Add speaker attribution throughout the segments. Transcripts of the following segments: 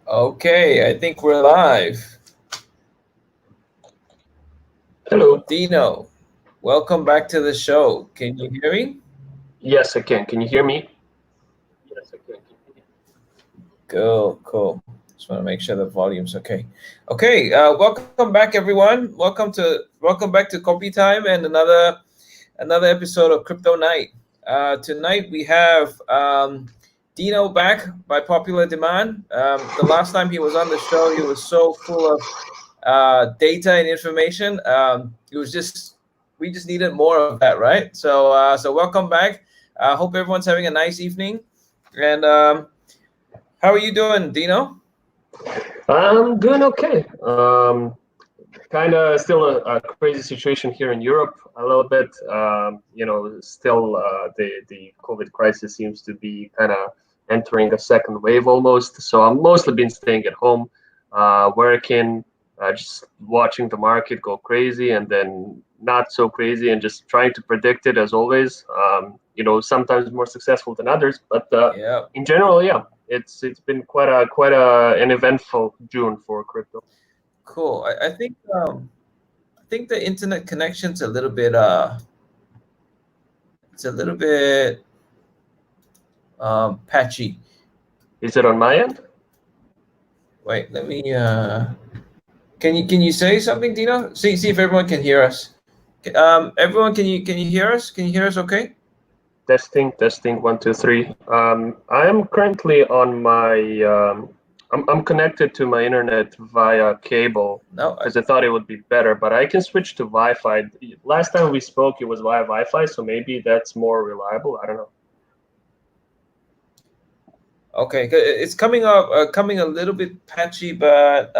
Speaker 1: Okay, I think we're live.
Speaker 2: Hello.
Speaker 1: Dino, welcome back to the show. Can you hear me?
Speaker 2: Yes, I can. Can you hear me?
Speaker 1: Cool. Just want to make sure the volume's okay. Okay, welcome back, everyone. Welcome back to Copy Time and another episode of Crypto Night. Tonight we have Dino back by popular demand. The last time he was on the show, he was so full of data and information. We just needed more of that, right? So welcome back. Hope everyone's having a nice evening. And how are you doing, Dino?
Speaker 2: I'm doing okay. Kind of still a crazy situation here in Europe a little bit. Still the COVID crisis seems to be kind of entering a second wave almost. So I'm mostly been staying at home, working, just watching the market go crazy and then not so crazy and just trying to predict it as always. Sometimes more successful than others, but
Speaker 1: Yeah.
Speaker 2: in general, yeah, it's been quite an eventful June for crypto.
Speaker 1: Cool. I think the internet connection's a little bit patchy.
Speaker 2: Is it on my end?
Speaker 1: Wait, let me can you say something, Dino? See if everyone can hear us. Everyone, can you hear us? Can you hear us okay?
Speaker 2: Testing 1 2 3. I am currently on my I'm connected to my internet via cable
Speaker 1: No.
Speaker 2: because I thought it would be better, but I can switch to Wi-Fi. Last time we spoke, it was via Wi-Fi, so maybe that's more reliable. I don't know.
Speaker 1: Okay, it's coming a little bit patchy, but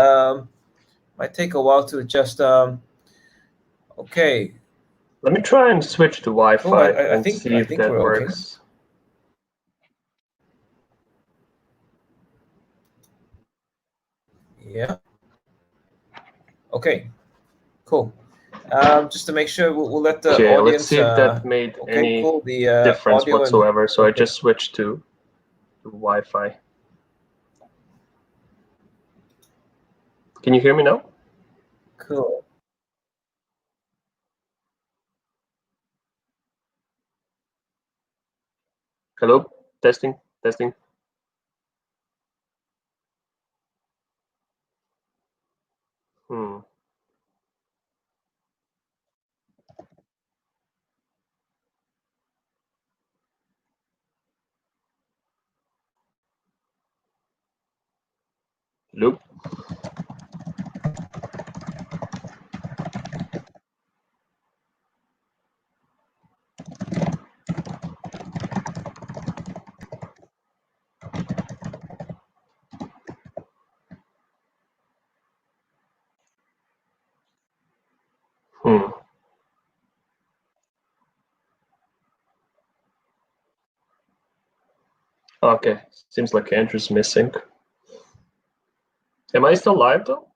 Speaker 1: might take a while to adjust. Okay.
Speaker 2: Let me try and switch to Wi-Fi
Speaker 1: I
Speaker 2: and
Speaker 1: think
Speaker 2: see if that
Speaker 1: we're
Speaker 2: works.
Speaker 1: Okay. Yeah. Okay. Cool. Just to make sure, we'll let the
Speaker 2: Okay,
Speaker 1: audience.
Speaker 2: let's see if that made any
Speaker 1: cool. The
Speaker 2: difference
Speaker 1: audio
Speaker 2: whatsoever. So I
Speaker 1: okay.
Speaker 2: just switched to Wi-Fi. Can you hear me now?
Speaker 1: Cool.
Speaker 2: Hello, testing. Hmm. Hello. Hmm. Okay, seems like Andrew's missing. Am I still live though?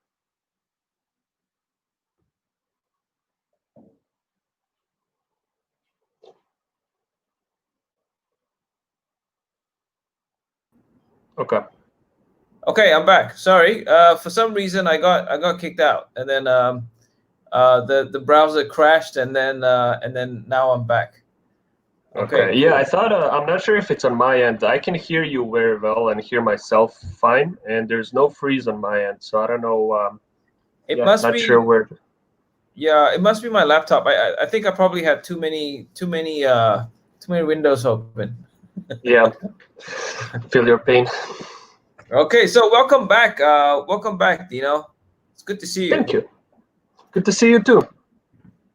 Speaker 2: Okay.
Speaker 1: Okay, I'm back. Sorry. For some reason I got kicked out, and then the browser crashed, and then now I'm back.
Speaker 2: Okay.
Speaker 1: Okay.
Speaker 2: Yeah,
Speaker 1: Cool.
Speaker 2: I thought I'm not sure if it's on my end. I can hear you very well and hear myself fine, and there's no freeze on my end. So I don't know.
Speaker 1: It
Speaker 2: Yeah,
Speaker 1: must
Speaker 2: not
Speaker 1: be.
Speaker 2: sure where.
Speaker 1: Yeah, it must be my laptop. I think I probably had too many windows open.
Speaker 2: Yeah, feel your pain.
Speaker 1: Okay, so welcome back. Welcome back, Dino. It's good to see you.
Speaker 2: Thank you. Good to see you too.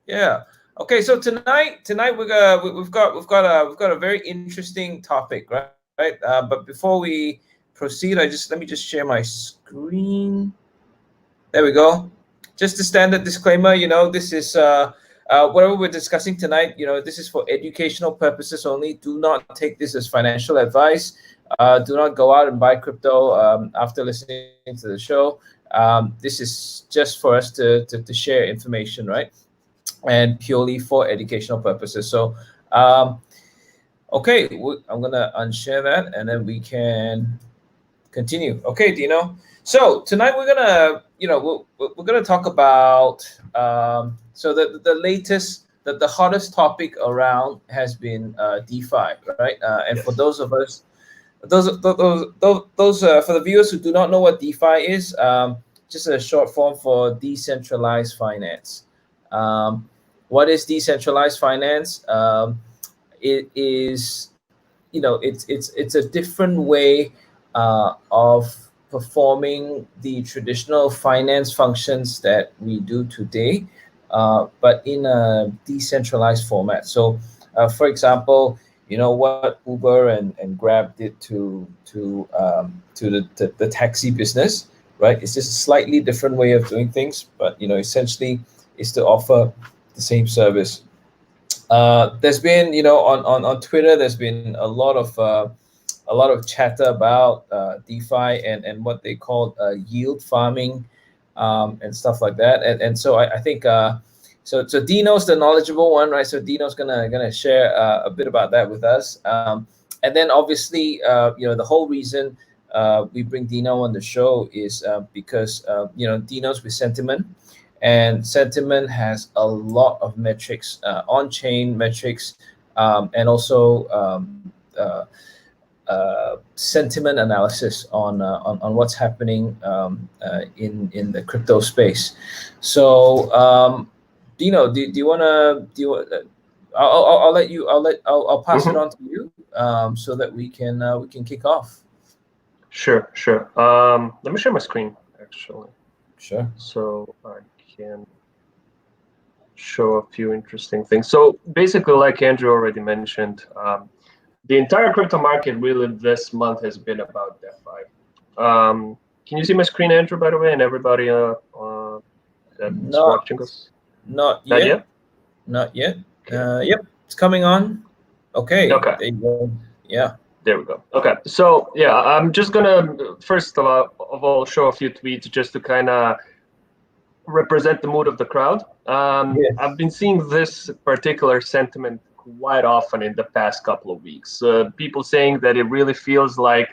Speaker 1: Yeah. Okay, so tonight we've got a very interesting topic, right? But before we proceed, let me just share my screen. There we go. Just a standard disclaimer, this is whatever we're discussing tonight, this is for educational purposes only. Do not take this as financial advice. Do not go out and buy crypto after listening to the show. This is just for us to share information, right? And purely for educational purposes. So, okay, I'm gonna unshare that, and then we can continue. Okay, Dino. So tonight we're gonna, we're gonna talk about so the latest, the hottest topic around has been DeFi, right? And
Speaker 2: Yes.
Speaker 1: for those of us, for the viewers who do not know what DeFi is, just a short form for decentralized finance. What is decentralized finance? It is, it's a different way of performing the traditional finance functions that we do today, but in a decentralized format. So, for example, what Uber and Grab did to the taxi business, right? It's just a slightly different way of doing things, but essentially, is to offer the same service. There's been, on Twitter, there's been a lot of chatter about DeFi and what they call yield farming, and stuff like that. And so I think so Dino's the knowledgeable one, right? So Dino's gonna share a bit about that with us. And then obviously, the whole reason we bring Dino on the show is because Dino's with Santiment. And Santiment has a lot of metrics, on-chain metrics, and also sentiment analysis on what's happening in the crypto space. So, Dino, do you want to I'll pass it on to you, so that we can kick off.
Speaker 2: Sure. Let me share my screen actually.
Speaker 1: Sure.
Speaker 2: So I can show a few interesting things. So basically, like Andrew already mentioned, the entire crypto market really this month has been about DeFi. Can you see my screen, Andrew, by the way, and everybody that's watching us?
Speaker 1: Not yet. Okay. Yep, it's coming on. Okay.
Speaker 2: Okay.
Speaker 1: There you go. Yeah.
Speaker 2: There we go. Okay. So yeah, I'm just gonna first of all show a few tweets just to kind of represent the mood of the crowd.
Speaker 1: Yes.
Speaker 2: I've been seeing this particular sentiment quite often in the past couple of weeks. People saying that it really feels like,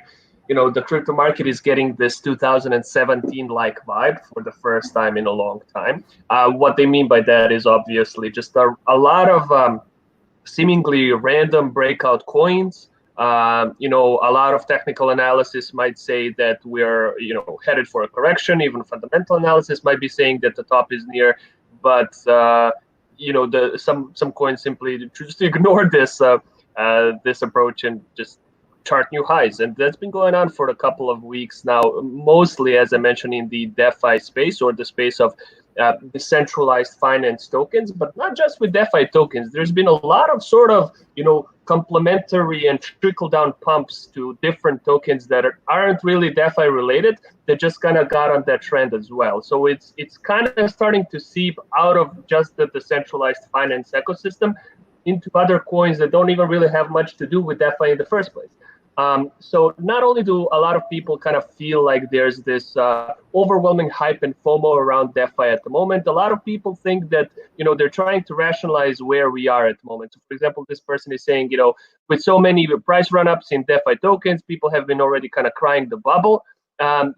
Speaker 2: the crypto market is getting this 2017-like vibe for the first time in a long time. What they mean by that is obviously just a lot of seemingly random breakout coins. A lot of technical analysis might say that we're, headed for a correction. Even fundamental analysis might be saying that the top is near, but some coins simply just ignore this this approach and just chart new highs, and that's been going on for a couple of weeks now. Mostly, as I mentioned, in the DeFi space, or the space of decentralized finance tokens, but not just with DeFi tokens. There's been a lot of sort of complementary and trickle down pumps to different tokens that aren't really DeFi related, that just kind of got on that trend as well. So it's kind of starting to seep out of just the decentralized finance ecosystem into other coins that don't even really have much to do with DeFi in the first place. So not only do a lot of people kind of feel like there's this overwhelming hype and FOMO around DeFi at the moment, a lot of people think that, they're trying to rationalize where we are at the moment. So for example, this person is saying, with so many price run-ups in DeFi tokens, people have been already kind of crying the bubble.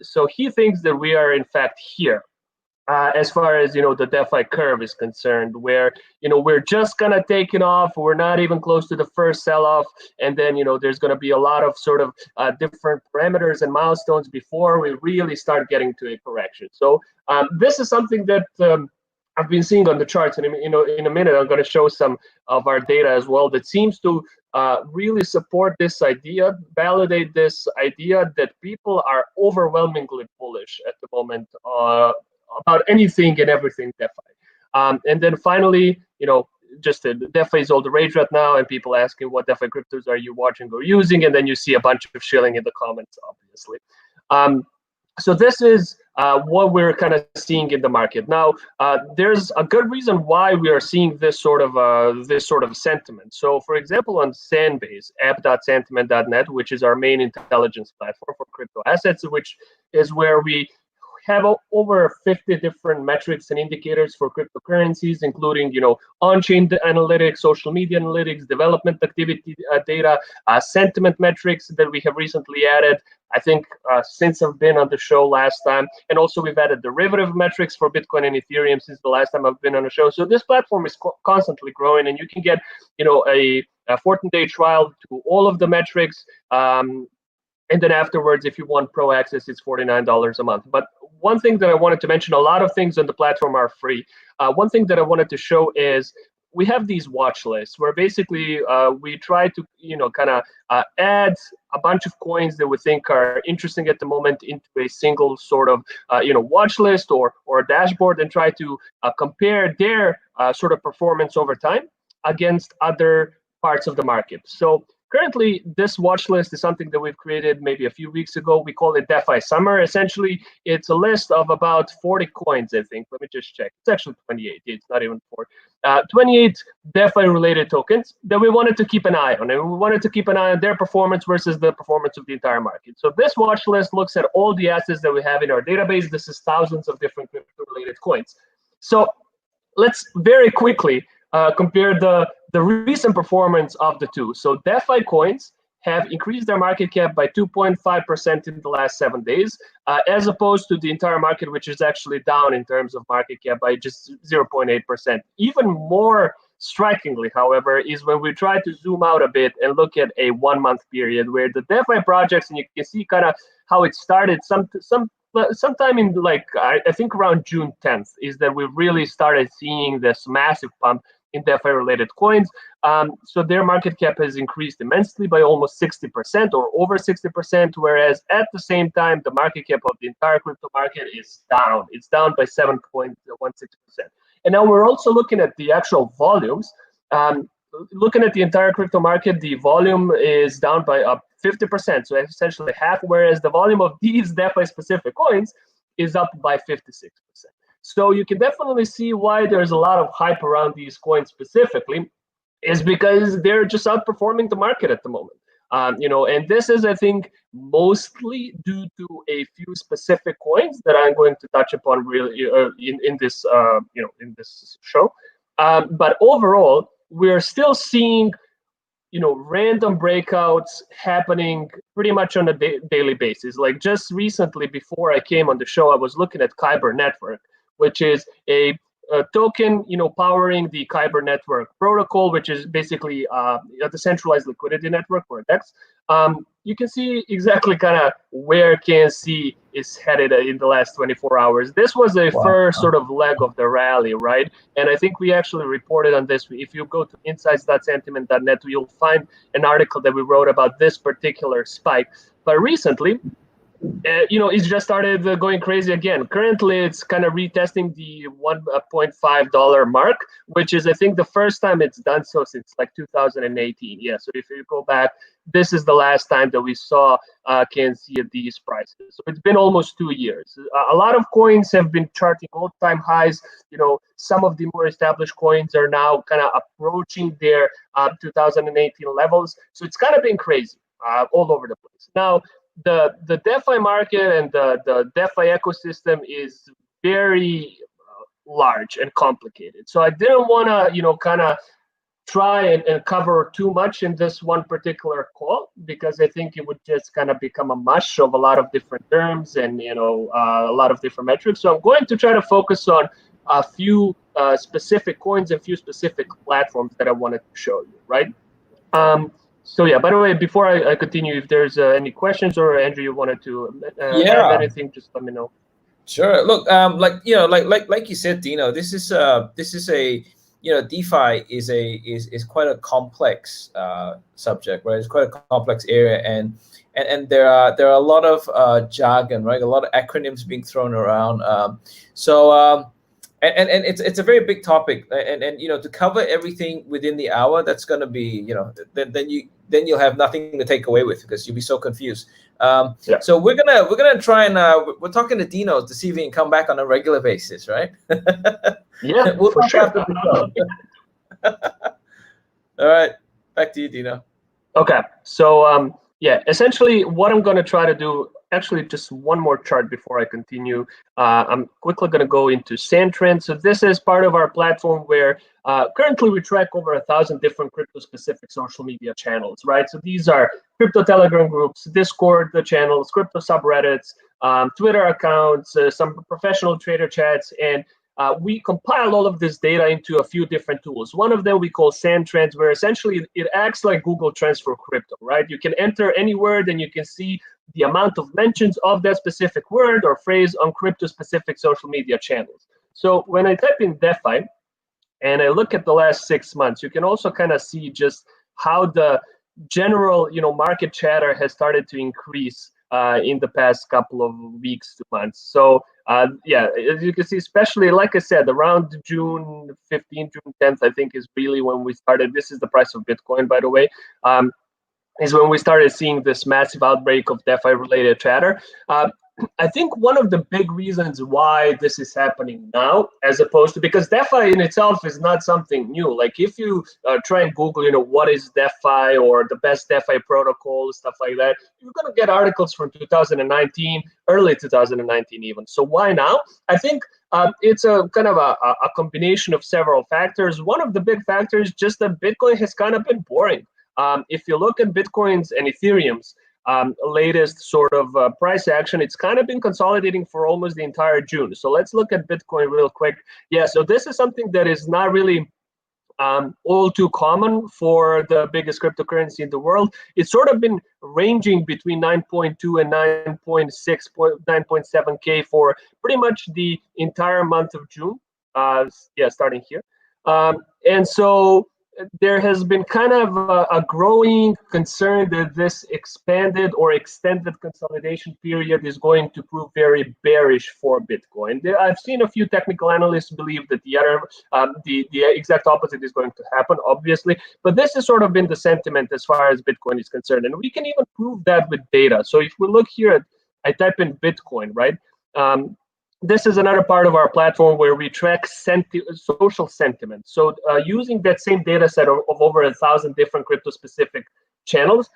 Speaker 2: So he thinks that we are in fact here. As far as the DeFi curve is concerned, where we're just gonna take it off, we're not even close to the first sell-off, and then there's gonna be a lot of sort of different parameters and milestones before we really start getting to a correction. So this is something that I've been seeing on the charts, and in a minute I'm going to show some of our data as well that seems to really support this idea, validate this idea that people are overwhelmingly bullish at the moment about anything and everything DeFi. And then finally, just DeFi is all the rage right now, and people asking what DeFi cryptos are you watching or using, and then you see a bunch of shilling in the comments, obviously. So this is what we're kind of seeing in the market now. There's a good reason why we are seeing this sort of sentiment. So, for example, on Sandbase, app.santiment.net, which is our main intelligence platform for crypto assets, which is where we have over 50 different metrics and indicators for cryptocurrencies, including, on-chain analytics, social media analytics, development activity data, sentiment metrics that we have recently added, I think, since I've been on the show last time. And also we've added derivative metrics for Bitcoin and Ethereum since the last time I've been on the show. So this platform is constantly growing, and you can get, a 14-day trial to all of the metrics. And then afterwards, if you want pro access, it's $49 a month. But one thing that I wanted to mention, a lot of things on the platform are free. One thing that I wanted to show is we have these watch lists where basically we try to, kind of add a bunch of coins that we think are interesting at the moment into a single sort of, watch list or a dashboard, and try to compare their sort of performance over time against other parts of the market. So currently, this watch list is something that we've created maybe a few weeks ago. We call it DeFi Summer. Essentially, it's a list of about 40 coins, I think. Let me just check. It's actually 28. It's not even 40. 28 DeFi-related tokens that we wanted to keep an eye on. And we wanted to keep an eye on their performance versus the performance of the entire market. So this watch list looks at all the assets that we have in our database. This is thousands of different crypto-related coins. So let's very quickly compare the recent performance of the two. So DeFi coins have increased their market cap by 2.5% in the last 7 days, as opposed to the entire market, which is actually down in terms of market cap by just 0.8%. Even more strikingly, however, is when we try to zoom out a bit and look at a 1-month period where the DeFi projects, and you can see kind of how it started sometime in, like, I think around June 10th is that we really started seeing this massive pump in DeFi-related coins. So their market cap has increased immensely by almost 60% or over 60%, whereas at the same time, the market cap of the entire crypto market is down. It's down by 7.16%. And now we're also looking at the actual volumes. Looking at the entire crypto market, the volume is down by 50%, so essentially half, whereas the volume of these DeFi-specific coins is up by 56%. So you can definitely see why there's a lot of hype around these coins specifically, is because they're just outperforming the market at the moment. And this is, I think, mostly due to a few specific coins that I'm going to touch upon really in this in this show. But overall, we're still seeing random breakouts happening pretty much on a daily basis. Like just recently, before I came on the show, I was looking at Kyber Network, which is a token, powering the Kyber Network protocol, which is basically a decentralized liquidity network, or DEX. You can see exactly kind of where 𝐾𝐞𝐳 is headed in the last 24 hours. This was a first sort of leg of the rally, right? And I think we actually reported on this. If you go to insights.santiment.net, you'll find an article that we wrote about this particular spike. But recently, it's just started going crazy again. Currently, it's kind of retesting the $1.5 mark, which is, I think, the first time it's done so since like 2018. Yeah, so if you go back, this is the last time that we saw 𝐾𝐞𝐳 at these prices. So it's been almost 2 years. A lot of coins have been charting all-time highs. Some of the more established coins are now kind of approaching their 2018 levels. So it's kind of been crazy all over the place. Now, the DeFi market and the DeFi ecosystem is very large and complicated. So I didn't want to, kind of try and cover too much in this one particular call, because I think it would just kind of become a mush of a lot of different terms and, a lot of different metrics. So I'm going to try to focus on a few specific coins and a few specific platforms that I wanted to show you, right? So yeah, by the way, before I continue, if there's any questions, or Andrew, you wanted to add anything, just let me know.
Speaker 1: Sure. Look, like you said, Dino, this is a DeFi is quite a complex subject, right? It's quite a complex area, and there are a lot of jargon, right? A lot of acronyms being thrown around. And it's a very big topic, and to cover everything within the hour, that's going to be then you'll have nothing to take away with, because you'll be so confused. So we're gonna try and we're talking to Dino to see if he can come back on a regular basis, right?
Speaker 2: Yeah,
Speaker 1: we'll
Speaker 2: for sure.
Speaker 1: All right, back to you, Dino.
Speaker 2: Okay, so Yeah, essentially what I'm going to try to do, actually just one more chart before I continue. I'm quickly going to go into Santiment. So this is part of our platform where currently we track over 1,000 different crypto-specific social media channels, right? So these are crypto Telegram groups, Discord the channels, crypto subreddits, Twitter accounts, some professional trader chats, and we compile all of this data into a few different tools. One of them we call Santiment, where essentially it acts like Google Trends for crypto, right? You can enter any word and you can see the amount of mentions of that specific word or phrase on crypto-specific social media channels. So when I type in DeFi and I look at the last 6 months, you can also kind of see just how the general, market chatter has started to increase in the past couple of weeks to months. So yeah, as you can see, especially like I said, around June 15th, June 10th, I think is really when we started. This is the price of Bitcoin, by the way. Is when we started seeing this massive outbreak of DeFi-related chatter. I think one of the big reasons why this is happening now, as opposed to, because DeFi in itself is not something new. Like if you try and Google, what is DeFi or the best DeFi protocol, stuff like that, you're going to get articles from 2019, early 2019 even. So why now? I think it's a kind of a combination of several factors. One of the big factors, just that Bitcoin has kind of been boring. If you look at Bitcoin's and Ethereum's latest sort of price action, it's kind of been consolidating for almost the entire June. So let's look at Bitcoin real quick. Yeah, so this is something that is not really all too common for the biggest cryptocurrency in the world. It's sort of been ranging between 9.2 and 9.6, 9.7K for pretty much the entire month of June. Yeah, starting here. And so there has been kind of a growing concern that this expanded or extended consolidation period is going to prove very bearish for Bitcoin. I've seen a few technical analysts believe that the exact opposite is going to happen, obviously, but this has sort of been the sentiment as far as Bitcoin is concerned, and we can even prove that with data. So if we look here, I type in Bitcoin, right? This is another part of our platform where we track social sentiment. So using that same data set of over 1,000 different crypto-specific channels,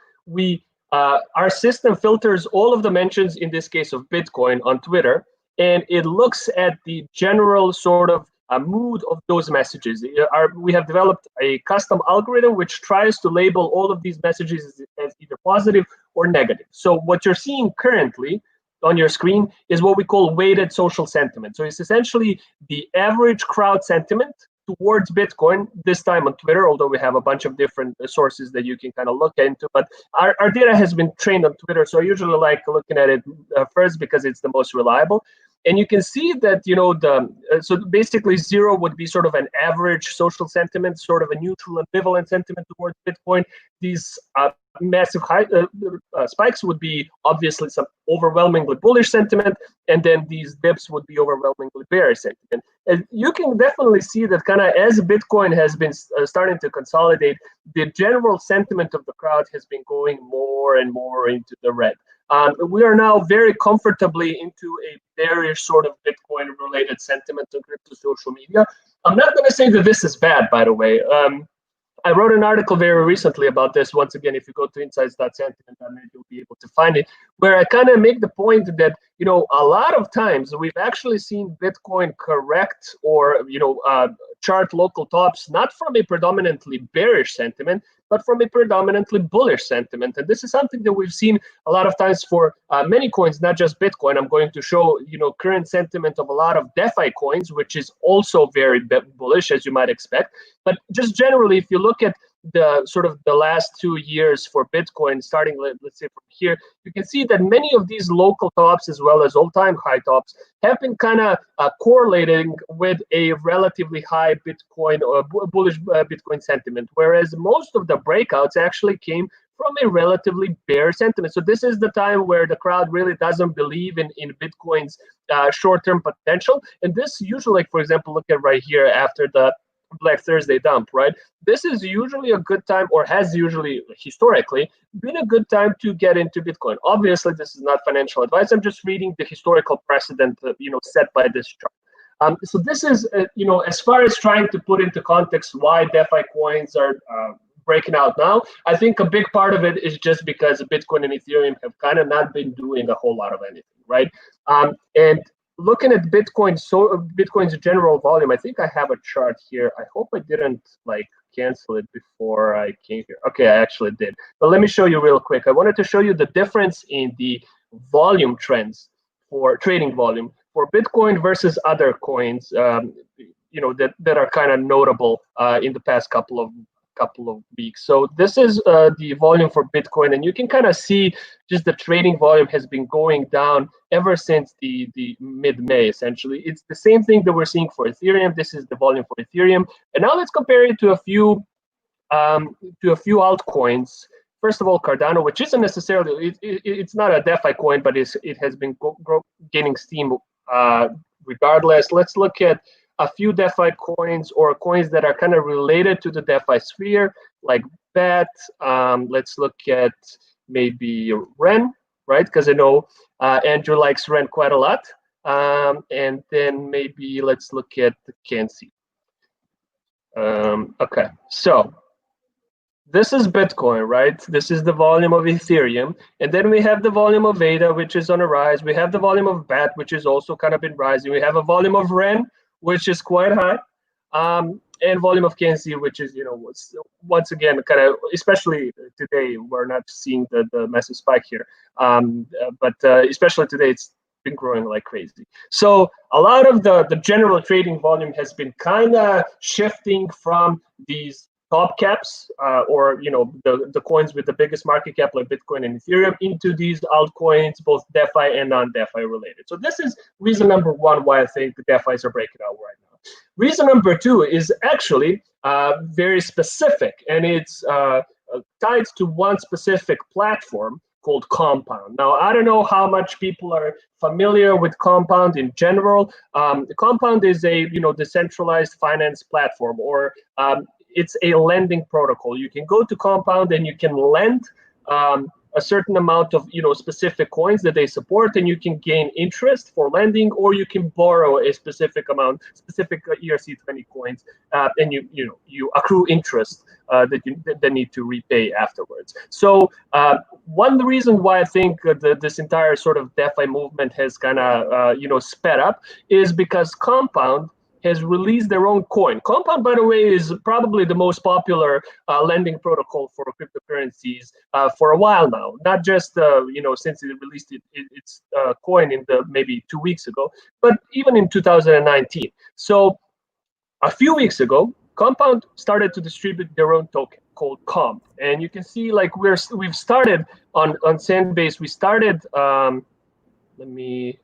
Speaker 2: our system filters all of the mentions, in this case of Bitcoin, on Twitter, and it looks at the general sort of mood of those messages. We have developed a custom algorithm which tries to label all of these messages as either positive or negative. So what you're seeing currently on your screen is what we call weighted social sentiment. So it's essentially the average crowd sentiment towards Bitcoin, this time on Twitter, although we have a bunch of different sources that you can kind of look into. But our data has been trained on Twitter, so I usually like looking at it first because it's the most reliable. And you can see that, so basically 0 would be sort of an average social sentiment, sort of a neutral ambivalent sentiment towards Bitcoin. These massive high spikes would be obviously some overwhelmingly bullish sentiment, and then these dips would be overwhelmingly bearish sentiment. And you can definitely see that kind of as Bitcoin has been starting to consolidate, the general sentiment of the crowd has been going more and more into the red. We are now very comfortably into a bearish sort of Bitcoin-related sentiment on crypto social media. I'm not going to say that this is bad, by the way. I wrote an article very recently about this. Once again, if you go to insights.sentiment.net, you'll be able to find it, where I kind of make the point that, a lot of times we've actually seen Bitcoin correct or, chart local tops, not from a predominantly bearish sentiment, but from a predominantly bullish sentiment. And this is something that we've seen a lot of times for many coins, not just Bitcoin. I'm going to show, current sentiment of a lot of DeFi coins, which is also very bullish, as you might expect. But just generally, if you look at the sort of the last 2 years for Bitcoin, starting, let's say from here, you can see that many of these local tops as well as all-time high tops have been kind of correlating with a relatively high Bitcoin or bullish Bitcoin sentiment, whereas most of the breakouts actually came from a relatively bear sentiment. So this is the time where the crowd really doesn't believe in Bitcoin's short-term potential. And this usually, like, for example, look at right here after the Black Thursday dump, right? This is usually a good time, or has usually historically been a good time to get into Bitcoin. Obviously, this is not financial advice. I'm just reading the historical precedent, set by this chart. So this is, as far as trying to put into context why DeFi coins are breaking out now. I think a big part of it is just because Bitcoin and Ethereum have kind of not been doing a whole lot of anything, right? And looking at Bitcoin, so Bitcoin's general volume, I think I have a chart here. I hope I didn't like cancel it before I came here. Okay, I actually did. But let me show you real quick. I wanted to show you the difference in the volume trends for trading volume for Bitcoin versus other coins, that are kind of notable in the past couple of weeks. So this is the volume for Bitcoin, and you can kind of see just the trading volume has been going down ever since the mid-May. Essentially, it's the same thing that we're seeing for Ethereum. This is the volume for Ethereum, and now let's compare it to a few altcoins. First of all, Cardano, which isn't necessarily it's not a DeFi coin, but it has been gaining steam regardless. Let's look at a few DeFi coins or coins that are kind of related to the DeFi sphere, like BET. Let's look at maybe Ren, right? Because I know Andrew likes Ren quite a lot. And then maybe let's look at the 𝐾𝐞𝐻. Okay, so this is Bitcoin, right? This is the volume of Ethereum. And then we have the volume of ADA, which is on a rise. We have the volume of BET, which has also kind of been rising. We have a volume of Ren, which is quite high, and volume of 𝐾𝐞𝐻, which is, once again, kind of, especially today, we're not seeing the massive spike here, but especially today, it's been growing like crazy. So a lot of the general trading volume has been kind of shifting from these top caps, or the coins with the biggest market cap like Bitcoin and Ethereum, into these altcoins, both DeFi and non-DeFi related. So this is reason number one why I think the DeFis are breaking out right now. Reason number two is actually very specific, and it's tied to one specific platform called Compound. Now, I don't know how much people are familiar with Compound in general. Compound is a decentralized finance platform, or it's a lending protocol. You can go to Compound and you can lend a certain amount of specific coins that they support, and you can gain interest for lending, or you can borrow a specific amount, specific ERC20 coins, and you accrue interest that need to repay afterwards. So one reason why I think this entire sort of DeFi movement has kind of sped up is because Compound has released their own coin. Compound, by the way, is probably the most popular lending protocol for cryptocurrencies for a while now. Not just since it released its coin in maybe 2 weeks ago, but even in 2019. So a few weeks ago, Compound started to distribute their own token called Comp, and you can see like we've started on Sandbase. We started. Let me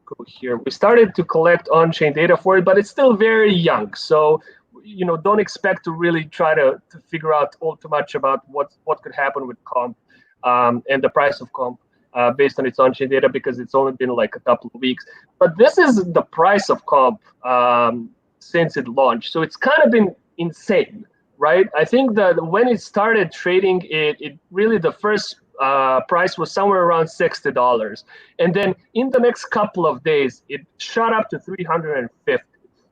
Speaker 2: go here. We started to collect on-chain data for it, but it's still very young. So, don't expect to really try to figure out all too much about what could happen with Comp and the price of Comp based on its on-chain data, because it's only been like a couple of weeks. But this is the price of Comp since it launched. So it's kind of been insane, right? I think that when it started trading, it really, the first price was somewhere around $60, and then in the next couple of days it shot up to 350.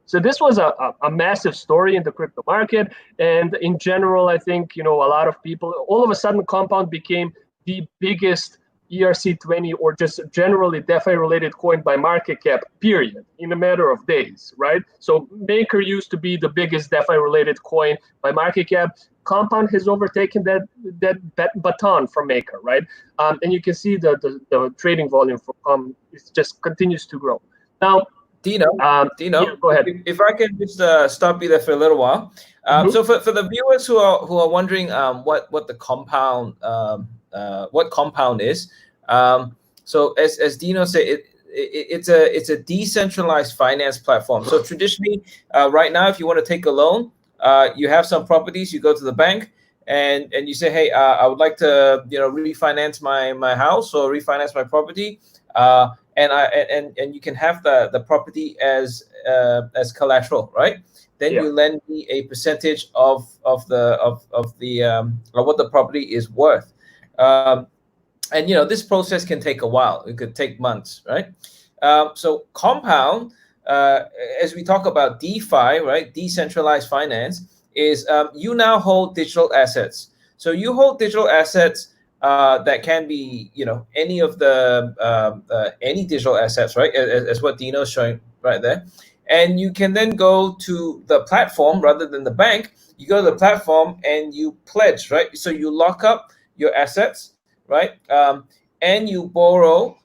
Speaker 2: So this was a massive story in the crypto market, and in general, I think a lot of people, all of a sudden, Compound became the biggest ERC20 or just generally DeFi related coin by market cap, period, in a matter of days, right? So Maker used to be the biggest DeFi related coin by market cap. Compound has overtaken that baton from Maker, right? And you can see the trading volume for it just continues to grow. Now,
Speaker 1: Dino,
Speaker 2: yeah, go ahead.
Speaker 1: If I can just stop you there for a little while. So for the viewers who are wondering what the Compound what Compound is, so as Dino said, it's a decentralized finance platform. So traditionally, right now, if you want to take a loan, you have some properties, you go to the bank and you say, hey, I would like to refinance my house or refinance my property, and you can have the property as collateral, right? Then you lend me a percentage of what the property is worth. And this process can take a while. It could take months, right? So Compound, as we talk about DeFi, right, decentralized finance, is you now hold digital assets. So you hold digital assets that can be, any of the any digital assets, right? As what Dino's showing right there. And you can then go to the platform rather than the bank. You go to the platform and you pledge, right? So you lock up your assets, right? And you borrow.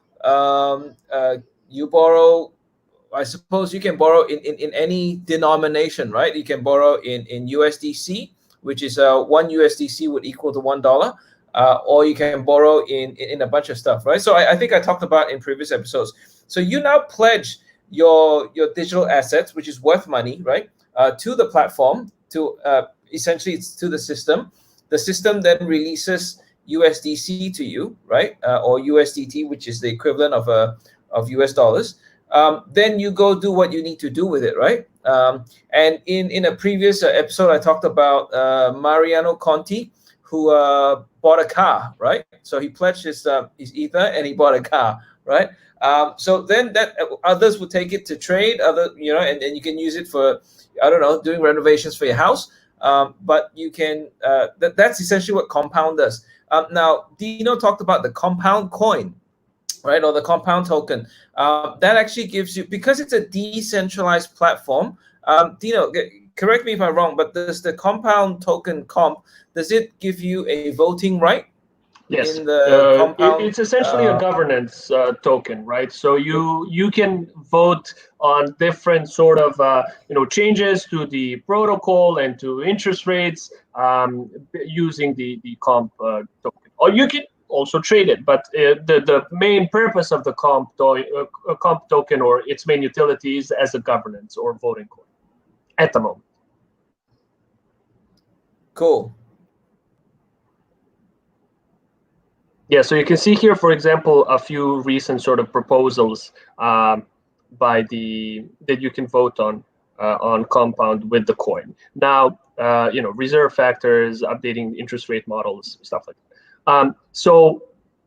Speaker 1: I suppose you can borrow in any denomination, right? You can borrow in USDC, which is 1 USDC would equal to $1, or you can borrow in a bunch of stuff, right? So I think I talked about in previous episodes. So you now pledge your digital assets, which is worth money, right, to the platform, to essentially it's to the system. The system then releases USDC to you, right, or USDT, which is the equivalent of US dollars. Then you go do what you need to do with it, right? And in a previous episode, I talked about Mariano Conti, who bought a car, right? So he pledged his ether and he bought a car, right? So then that others will take it to trade, and you can use it for, I don't know, doing renovations for your house. But you can that's essentially what Compound does. Now, Dino talked about the Compound coin, right, or the Compound token. That actually gives you, because it's a decentralized platform. Dino, correct me if I'm wrong, but does the Compound token comp, does it give you a voting right?
Speaker 2: Yes,
Speaker 1: in the Compound,
Speaker 2: it's essentially a governance token, right? So you can vote on different sort of changes to the protocol and to interest rates using the comp token, or you can also trade it. But the main purpose of the comp token, or its main utility, is as a governance or voting coin at the moment.
Speaker 1: Cool.
Speaker 2: Yeah, so you can see here, for example, a few recent sort of proposals that you can vote on Compound with the coin. Now, reserve factors, updating interest rate models, stuff like that. So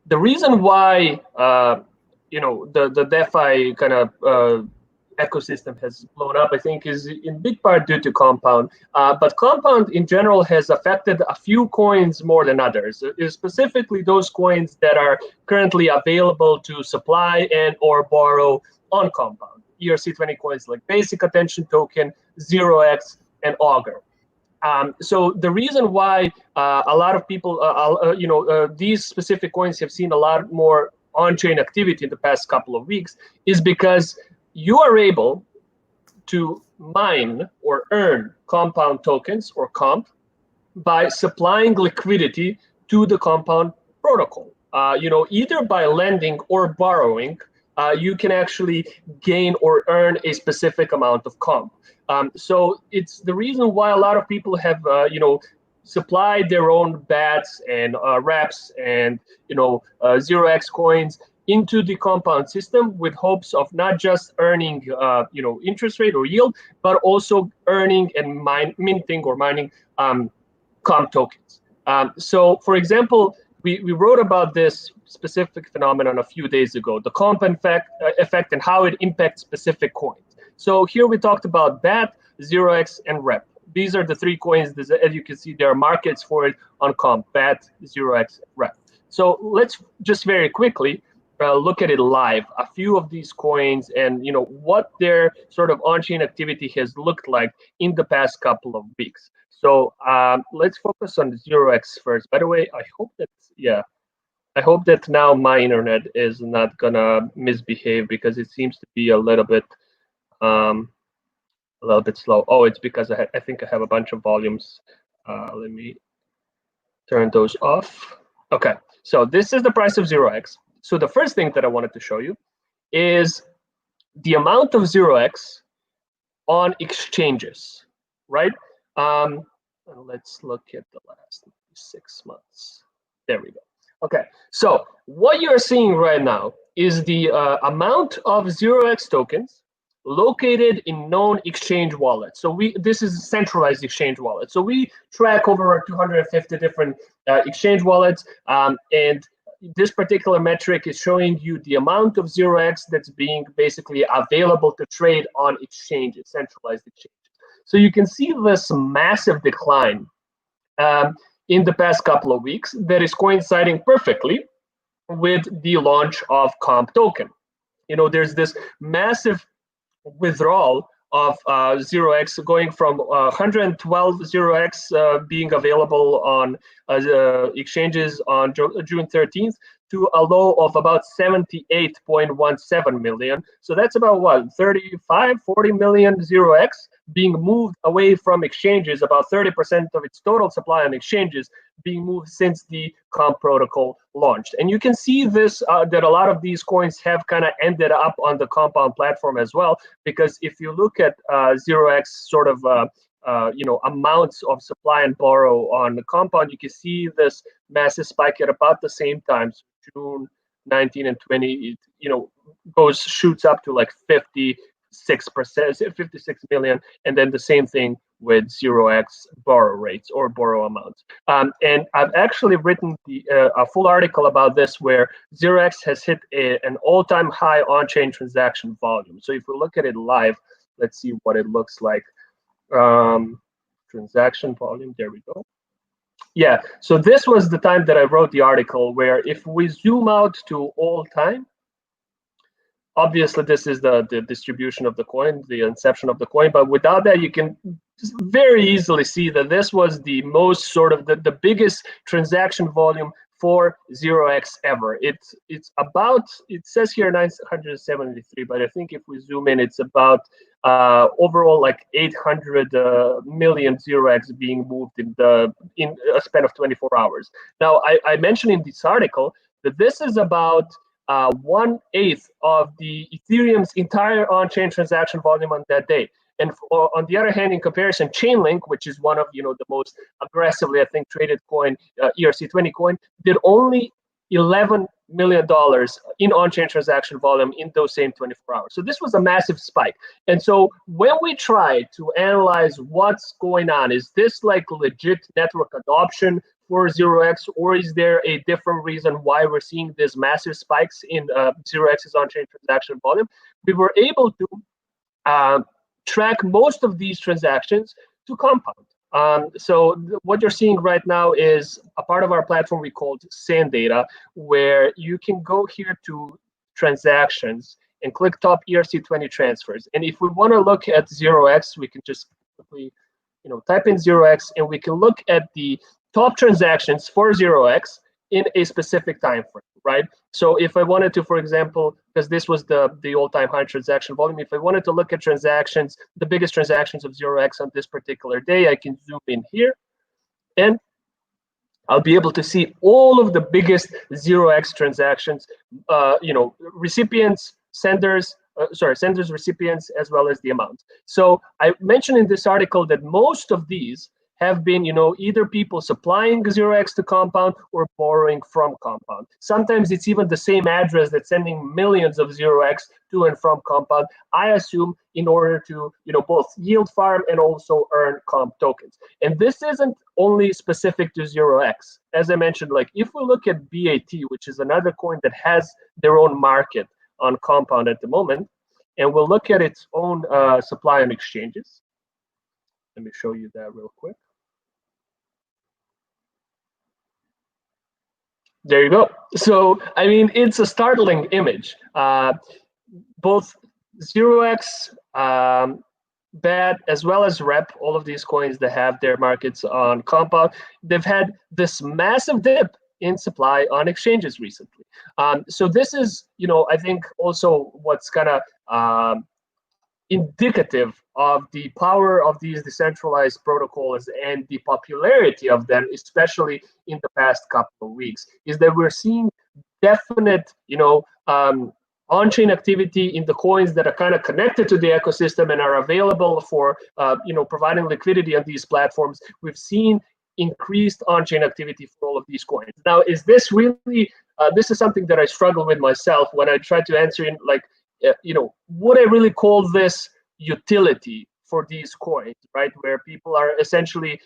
Speaker 2: the reason why the DeFi kind of ecosystem has blown up, I think, is in big part due to Compound. But Compound in general has affected a few coins more than others, specifically those coins that are currently available to supply and or borrow on Compound. ERC20 coins like Basic Attention Token, 0x, and Augur. So the reason why a lot of people, these specific coins have seen a lot more on-chain activity in the past couple of weeks is because you are able to mine or earn Compound tokens or comp by supplying liquidity to the Compound protocol. Either by lending or borrowing, you can actually gain or earn a specific amount of comp. So it's the reason why a lot of people have, supplied their own BATs and reps and 0x coins into the Compound system with hopes of not just earning interest rate or yield, but also earning and minting or mining comp tokens. So for example, we wrote about this specific phenomenon a few days ago, the comp effect and how it impacts specific coins. So here we talked about BAT, 0x, and rep. These are the three coins. As you can see, there are markets for it on comp, BAT, 0x, rep. So let's just very quickly look at it live, a few of these coins, and what their sort of on-chain activity has looked like in the past couple of weeks. So let's focus on the 0x first. By the way, I hope that now my internet is not gonna misbehave, because it seems to be a little bit slow. Oh, it's because I think I have a bunch of volumes. Let me turn those off. Okay, so this is the price of 0x. So the first thing that I wanted to show you is the amount of 0x on exchanges, right? Let's look at the last 6 months. There we go. Okay, so what you're seeing right now is the amount of 0x tokens located in known exchange wallets. So this is a centralized exchange wallet. So we track over 250 different exchange wallets, and this particular metric is showing you the amount of 0x that's being basically available to trade on exchanges, centralized exchanges. So you can see this massive decline in the past couple of weeks that is coinciding perfectly with the launch of 𝐾𝐞𝐿 token. You know, there's this massive withdrawal of 0x going from 112 0x being available on exchanges on June 13th to a low of about 78.17 million. So that's about what, 35, 40 million 0x being moved away from exchanges, about 30% of its total supply on exchanges being moved since the 𝐾𝐿 protocol launched. And you can see this, that a lot of these coins have kind of ended up on the Compound platform as well, because if you look at 0x sort of you know, amounts of supply and borrow on the Compound, you can see this massive spike at about the same time. So June 19 and 20, it, you know, shoots up to like 56%, 56 million, and then the same thing with 0x borrow rates or borrow amounts. And I've actually written a full article about this, where 0x has hit an all-time high on-chain transaction volume. So if we look at it live, let's see what it looks like. Transaction volume, there we go. Yeah, so this was the time that I wrote the article, where if we zoom out to all time, obviously this is the distribution of the coin, the inception of the coin, but without that you can very easily see that this was the most sort of the biggest transaction volume for 0x ever. It's about, it says here 973, but I think if we zoom in, it's about overall like 800 million 0x being moved in a span of 24 hours. Now, I mentioned in this article that this is about 1/8 of the Ethereum's entire on-chain transaction volume on that day. And on the other hand, in comparison, Chainlink, which is one of, you know, the most aggressively, I think, traded coin, ERC20 coin, did only $11 million in on-chain transaction volume in those same 24 hours. So this was a massive spike. And so when we try to analyze what's going on, is this like legit network adoption for 0x, or is there a different reason why we're seeing these massive spikes in 0x's on-chain transaction volume? We were able to track most of these transactions to Compound. So what you're seeing right now is a part of our platform we called Sand Data, where you can go here to transactions and click top ERC20 transfers. And if we want to look at 0x, we can just quickly, you know, type in 0x, and we can look at the top transactions for 0x in a specific time frame, right? So if I wanted to, for example, because this was the all-time high transaction volume, if I wanted to look at transactions, the biggest transactions of 0x on this particular day, I can zoom in here, and I'll be able to see all of the biggest 0x transactions, you know, recipients, senders, senders, recipients, as well as the amount. So I mentioned in this article that most of these have been, you know, either people supplying 0x to Compound or borrowing from Compound. Sometimes it's even the same address that's sending millions of 0x to and from Compound, I assume, in order to, you know, both yield farm and also earn comp tokens. And this isn't only specific to 0x. As I mentioned, like if we look at BAT, which is another coin that has their own market on Compound at the moment, and we'll look at its own supply on exchanges. Let me show you that real quick. There you go. So, I mean, it's a startling image. Both 0x, BAT, as well as REP, all of these coins that have their markets on Compound, they've had this massive dip in supply on exchanges recently. So this is, you know, I think also what's kind of indicative of the power of these decentralized protocols and the popularity of them, especially in the past couple of weeks, is that we're seeing definite, you know, on-chain activity in the coins that are kind of connected to the ecosystem and are available for, you know, providing liquidity on these platforms. We've seen increased on-chain activity for all of these coins. Now, is this really, this is something that I struggle with myself when I try to answer in like, you know, would I really call this utility for these coins, right? Where people are essentially,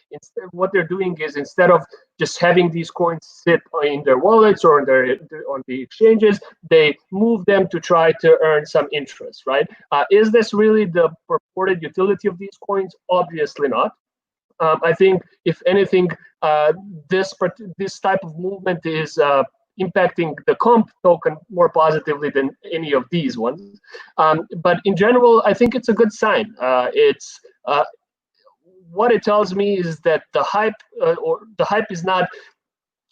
Speaker 2: what they're doing is, instead of just having these coins sit in their wallets or on the exchanges, they move them to try to earn some interest, right? Is this really the purported utility of these coins? Obviously not. I think, if anything, this type of movement is impacting the comp token more positively than any of these ones. But in general, I think it's a good sign. What it tells me is that the hype is not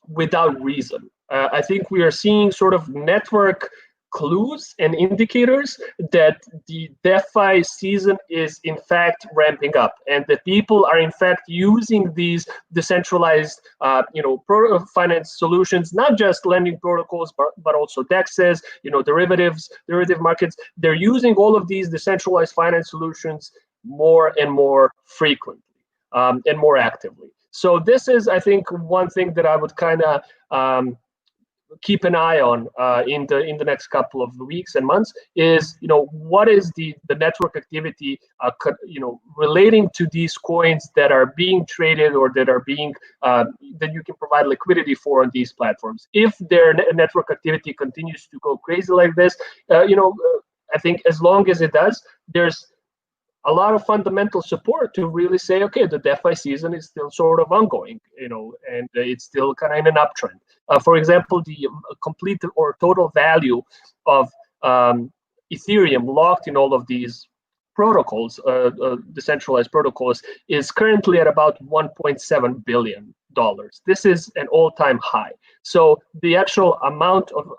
Speaker 2: without reason. I think we are seeing sort of network clues and indicators that the DeFi season is in fact ramping up, and that people are in fact using these decentralized, finance solutions, not just lending protocols, but also DEXs, derivative markets. They're using all of these decentralized finance solutions more and more frequently, and more actively. So this is, I think, one thing that I would kind of keep an eye on in the next couple of weeks and months is, what is the network activity relating to these coins that are being traded, or that are being that you can provide liquidity for on these platforms. If their network activity continues to go crazy like this, I think as long as it does, there's a lot of fundamental support to really say, okay, the DeFi season is still sort of ongoing, and it's still kind of in an uptrend. For example, the complete or total value of Ethereum locked in all of these protocols, decentralized protocols, is currently at about $1.7 billion. This is an all-time high. So the actual amount of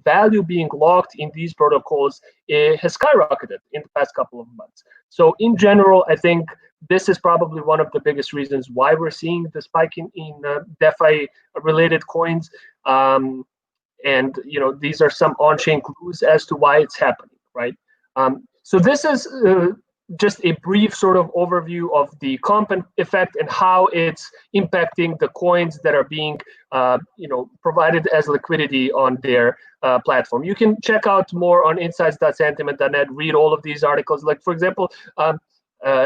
Speaker 2: value being locked in these protocols has skyrocketed in the past couple of months. So in general, I think this is probably one of the biggest reasons why we're seeing the spike in DeFi-related coins. And these are some on-chain clues as to why it's happening, right? So this is just a brief sort of overview of the comp effect and how it's impacting the coins that are being provided as liquidity on their platform. You can check out more on insights.santiment.net, read all of these articles. Like, for example,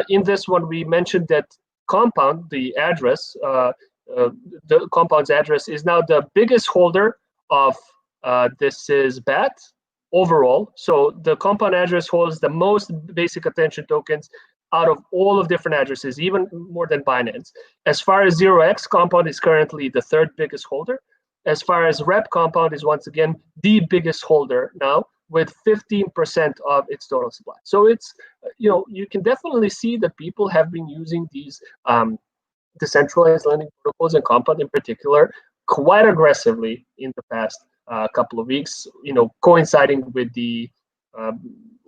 Speaker 2: in this one, we mentioned that Compound, the address, the Compound's address is now the biggest holder of this is BAT overall. So the Compound address holds the most basic attention tokens out of all of different addresses, even more than Binance. As far as 0x, Compound is currently the third biggest holder. As far as Rep, Compound is once again the biggest holder now, with 15% of its total supply. So it's, you can definitely see that people have been using these decentralized lending protocols, and Compound in particular, quite aggressively in the past couple of weeks, coinciding with the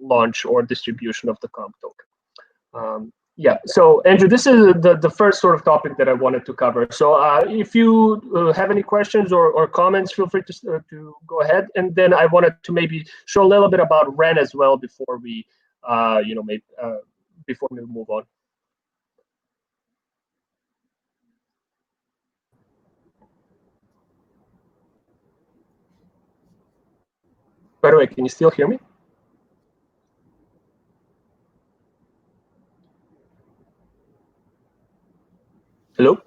Speaker 2: launch or distribution of the comp token. Yeah, so Andrew, this is the first sort of topic that I wanted to cover. So if you have any questions or comments, feel free to go ahead. And then I wanted to maybe show a little bit about Ren as well before we, before we move on. By the way, can you still hear me? Hello?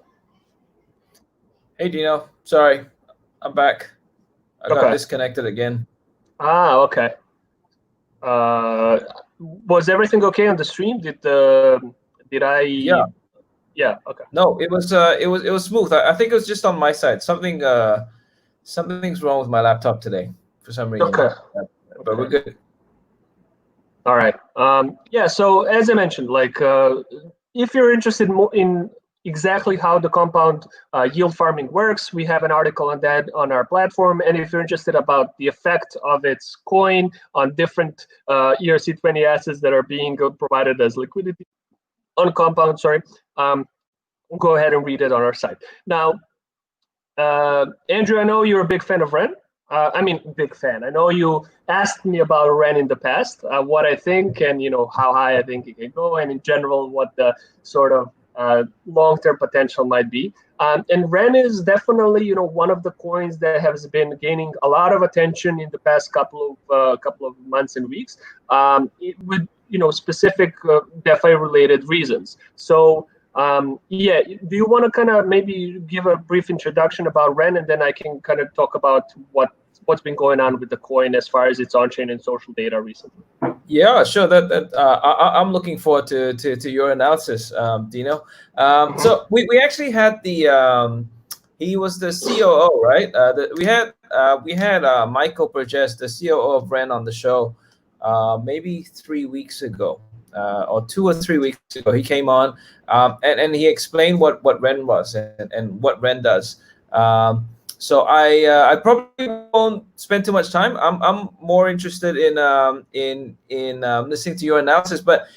Speaker 1: Hey, Dino. Sorry, I'm back. I got disconnected again.
Speaker 2: Ah, okay. Was everything okay on the stream? Did I?
Speaker 1: Yeah.
Speaker 2: Yeah. Okay.
Speaker 1: No, it was smooth. I think it was just on my side. Something's wrong with my laptop today for some reason.
Speaker 2: Okay.
Speaker 1: But we're good.
Speaker 2: All right. Yeah. So as I mentioned, like if you're interested more in exactly how the compound yield farming works, we have an article on that on our platform. And if you're interested about the effect of its coin on different ERC20 assets that are being provided as liquidity on compound, go ahead and read it on our site. Now, Andrew, I know you're a big fan of Ren. I mean, big fan. I know you asked me about Ren in the past, what I think, and how high I think it can go, and in general, what the sort of long-term potential might be. And Ren is definitely, one of the coins that has been gaining a lot of attention in the past couple of months and weeks. With specific DeFi related reasons. So yeah, do you want to kind of maybe give a brief introduction about Ren, and then I can kind of talk about what's been going on with the coin as far as its on-chain and social data recently?
Speaker 1: Yeah, sure. I'm looking forward to your analysis, Dino. So we actually had he was the COO, right? We had Michael Burgess, the COO of Ren, on the show maybe 3 weeks ago, or 2 or 3 weeks ago. He came on and he explained what Ren was and what Ren does. So I probably won't spend too much time. I'm more interested in listening to your analysis. But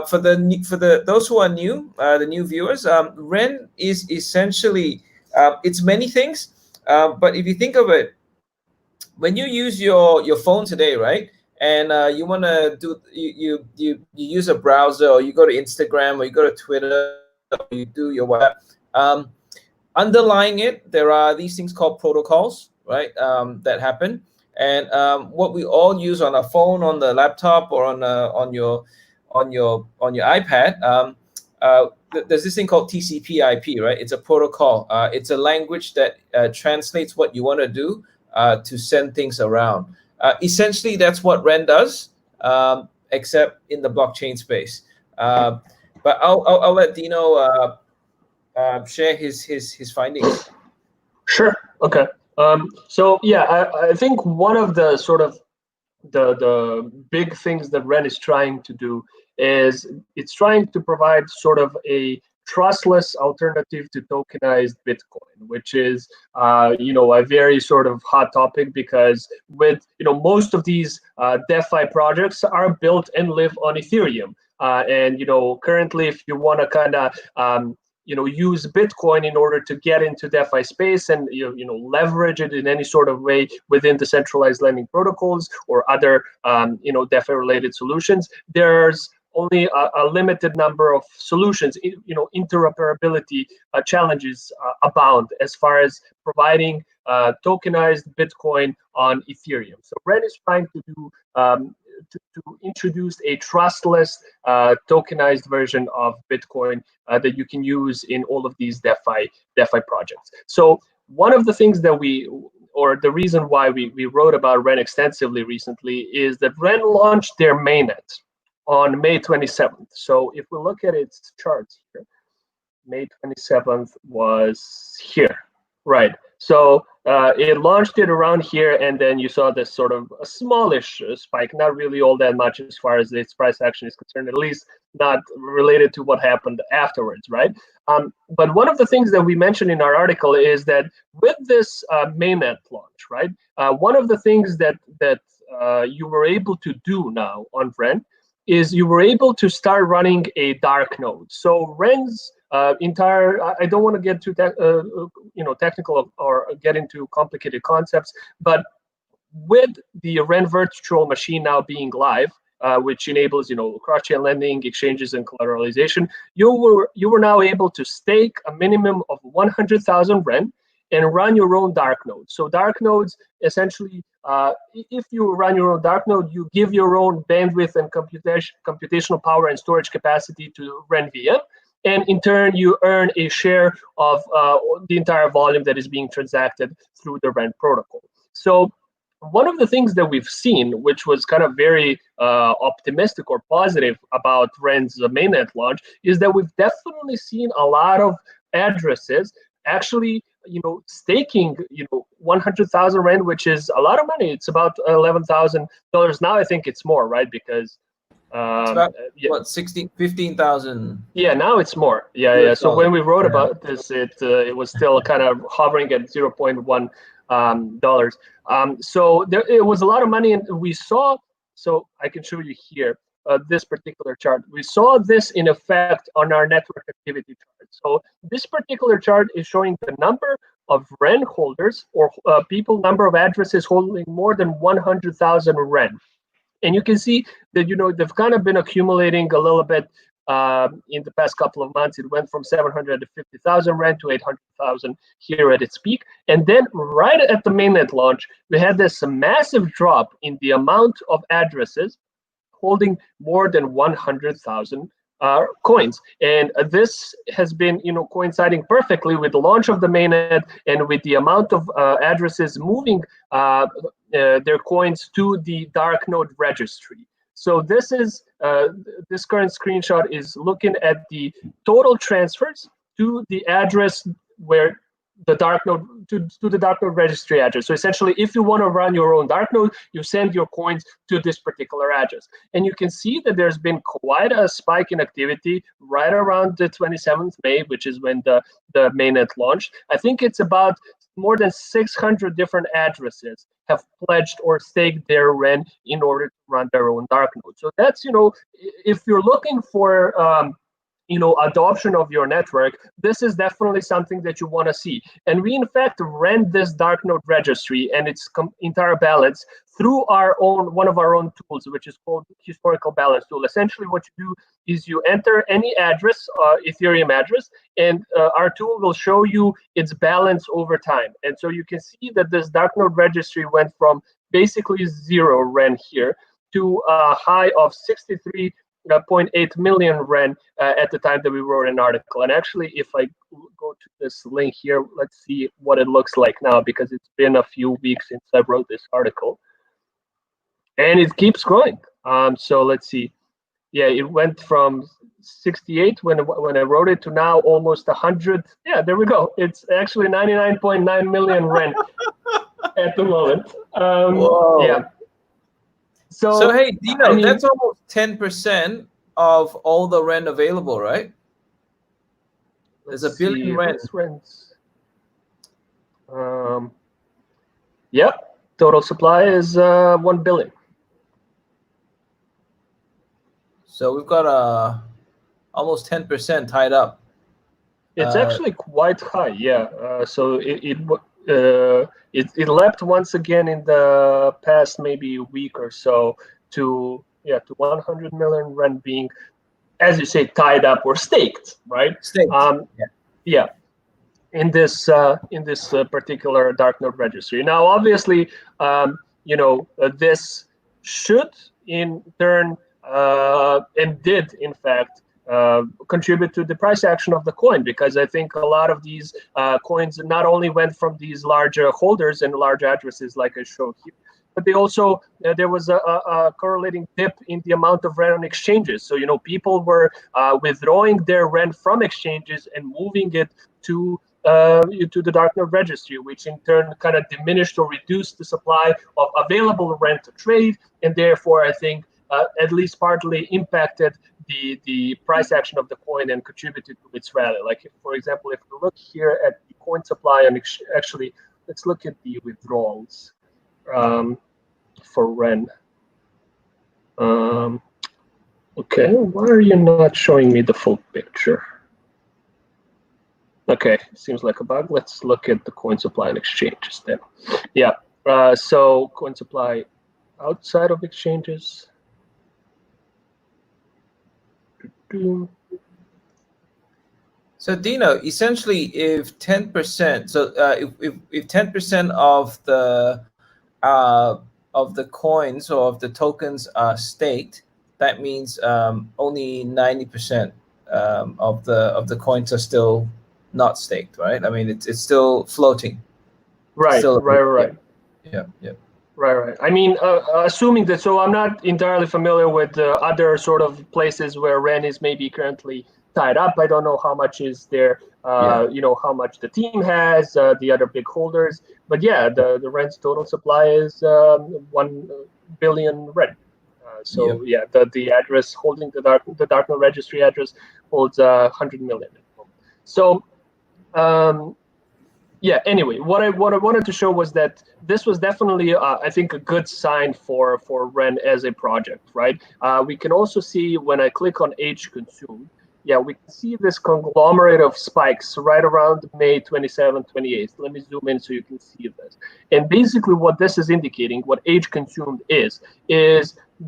Speaker 1: for those who are new, the new viewers, Ren is essentially it's many things. But if you think of it, when you use your phone today, right, and you want to do you use a browser, or you go to Instagram, or you go to Twitter, or you do your web. Underlying it, there are these things called protocols, right? That happen, and what we all use on our phone, on the laptop, or on your iPad. There's this thing called TCP/IP, right? It's a protocol. It's a language that translates what you want to do to send things around. Essentially, that's what Ren does, except in the blockchain space. But I'll let Dino share his findings.
Speaker 2: Sure. Okay. So yeah, I think one of the sort of the big things that Ren is trying to do is it's trying to provide sort of a trustless alternative to tokenized Bitcoin, which is a very sort of hot topic, because with most of these DeFi projects are built and live on Ethereum, and currently, if you want to kind of use Bitcoin in order to get into DeFi space and leverage it in any sort of way within decentralized lending protocols or other DeFi related solutions, there's only a limited number of solutions. Interoperability challenges abound as far as providing tokenized Bitcoin on Ethereum. So Ren is trying to do to introduce a trustless tokenized version of Bitcoin that you can use in all of these DeFi projects. So one of the things that the reason why we wrote about Ren extensively recently is that Ren launched their mainnet on May 27th. So if we look at its charts here, May 27th was here, right? So it launched it around here, and then you saw this sort of a smallish spike, not really all that much as far as its price action is concerned, at least not related to what happened afterwards, right? But one of the things that we mentioned in our article is that with this mainnet launch, right, one of the things that you were able to do now on Ren is you were able to start running a dark node. So Ren's entire, I don't want to get too technical or get into complicated concepts, but with the Ren virtual machine now being live, which enables cross-chain lending, exchanges, and collateralization, you were now able to stake a minimum of 100,000 Ren and run your own dark node. So dark nodes, essentially, if you run your own dark node, you give your own bandwidth and computational power and storage capacity to Ren VM, and in turn, you earn a share of the entire volume that is being transacted through the Ren protocol. So one of the things that we've seen, which was kind of very optimistic or positive about Ren's mainnet launch, is that we've definitely seen a lot of addresses actually staking 100,000 Ren, which is a lot of money. It's about $11,000 now. I think it's more, right? Because
Speaker 1: it's about, what, 15,000?
Speaker 2: Yeah, now it's more. Yeah. So when we wrote about this, it was still kind of hovering at $0.1 dollars. So it was a lot of money, and we saw. So I can show you here this particular chart. We saw this in effect on our network activity chart. So this particular chart is showing the number of Ren holders, or number of addresses holding more than 100,000 Ren. And you can see that they've kind of been accumulating a little bit in the past couple of months. It went from 750,000 Ren to 800,000 here at its peak. And then right at the mainnet launch, we had this massive drop in the amount of addresses holding more than 100,000 coins. And this has been, coinciding perfectly with the launch of the mainnet and with the amount of addresses moving their coins to the dark node registry. So this is this current screenshot is looking at the total transfers to the address where the dark node to the dark node registry address. So essentially, if you want to run your own dark node, you send your coins to this particular address. And you can see that there's been quite a spike in activity right around the 27th May, which is when the mainnet launched. I think it's about more than 600 different addresses have pledged or staked their REN in order to run their own dark node. So that's, if you're looking for adoption of your network, this is definitely something that you want to see. And we in fact ran this dark node registry and its entire balance through one of our own tools, which is called historical balance tool. Essentially what you do is you enter any address, Ethereum address, and our tool will show you its balance over time. And so you can see that this dark node registry went from basically 0 REN here to a high of 63.8 million REN at the time that we wrote an article. And actually, if I go to this link here, let's see what it looks like now, because it's been a few weeks since I wrote this article. And it keeps growing. So let's see. Yeah, it went from 68 when I wrote it to now almost 100. Yeah, there we go. It's actually 99.9 million REN at the moment. Yeah.
Speaker 1: So hey, Dino, that's almost 10% of all the REN available, right? There's a billion REN.
Speaker 2: Yeah, total supply is 1 billion.
Speaker 1: So we've got almost 10% tied up.
Speaker 2: It's actually quite high, yeah. So it leapt once again in the past maybe a week or so to 100 million REN being, as you say, tied up or staked, right?
Speaker 1: Staked.
Speaker 2: Yeah. In this particular dark node registry. Now, obviously, this should in turn and did in fact contribute to the price action of the coin, because I think a lot of these coins not only went from these larger holders and large addresses like I showed here, but they also there was a correlating dip in the amount of REN on exchanges. So people were withdrawing their REN from exchanges and moving it to the dark node registry, which in turn kind of diminished or reduced the supply of available REN to trade, and therefore I think at least partly impacted the price action of the coin and contributed to its rally. Like, for example, if we look here at the coin supply, and actually, let's look at the withdrawals for REN. Okay, why are you not showing me the full picture? Okay, seems like a bug. Let's look at the coin supply and exchanges then. Yeah, so coin supply outside of exchanges.
Speaker 1: So Dino, essentially, if 10%, so if 10% of the coins or of the tokens are staked, that means only 90% of the coins are still not staked, right? I mean, it's still floating.
Speaker 2: Right. Right.
Speaker 1: Yeah.
Speaker 2: Right. I mean, assuming that, so I'm not entirely familiar with other sort of places where REN is maybe currently tied up. I don't know how much is there, how much the team has, the other big holders. But yeah, the REN's total supply is 1 billion REN. The address holding the dark node registry address holds 100 million. So, anyway, what I wanted to show was that this was definitely, I think, a good sign for REN as a project, right? We can also see when I click on age consumed, we can see this conglomerate of spikes right around May 27th, 28th. Let me zoom in so you can see this. And basically what this is indicating, what age consumed is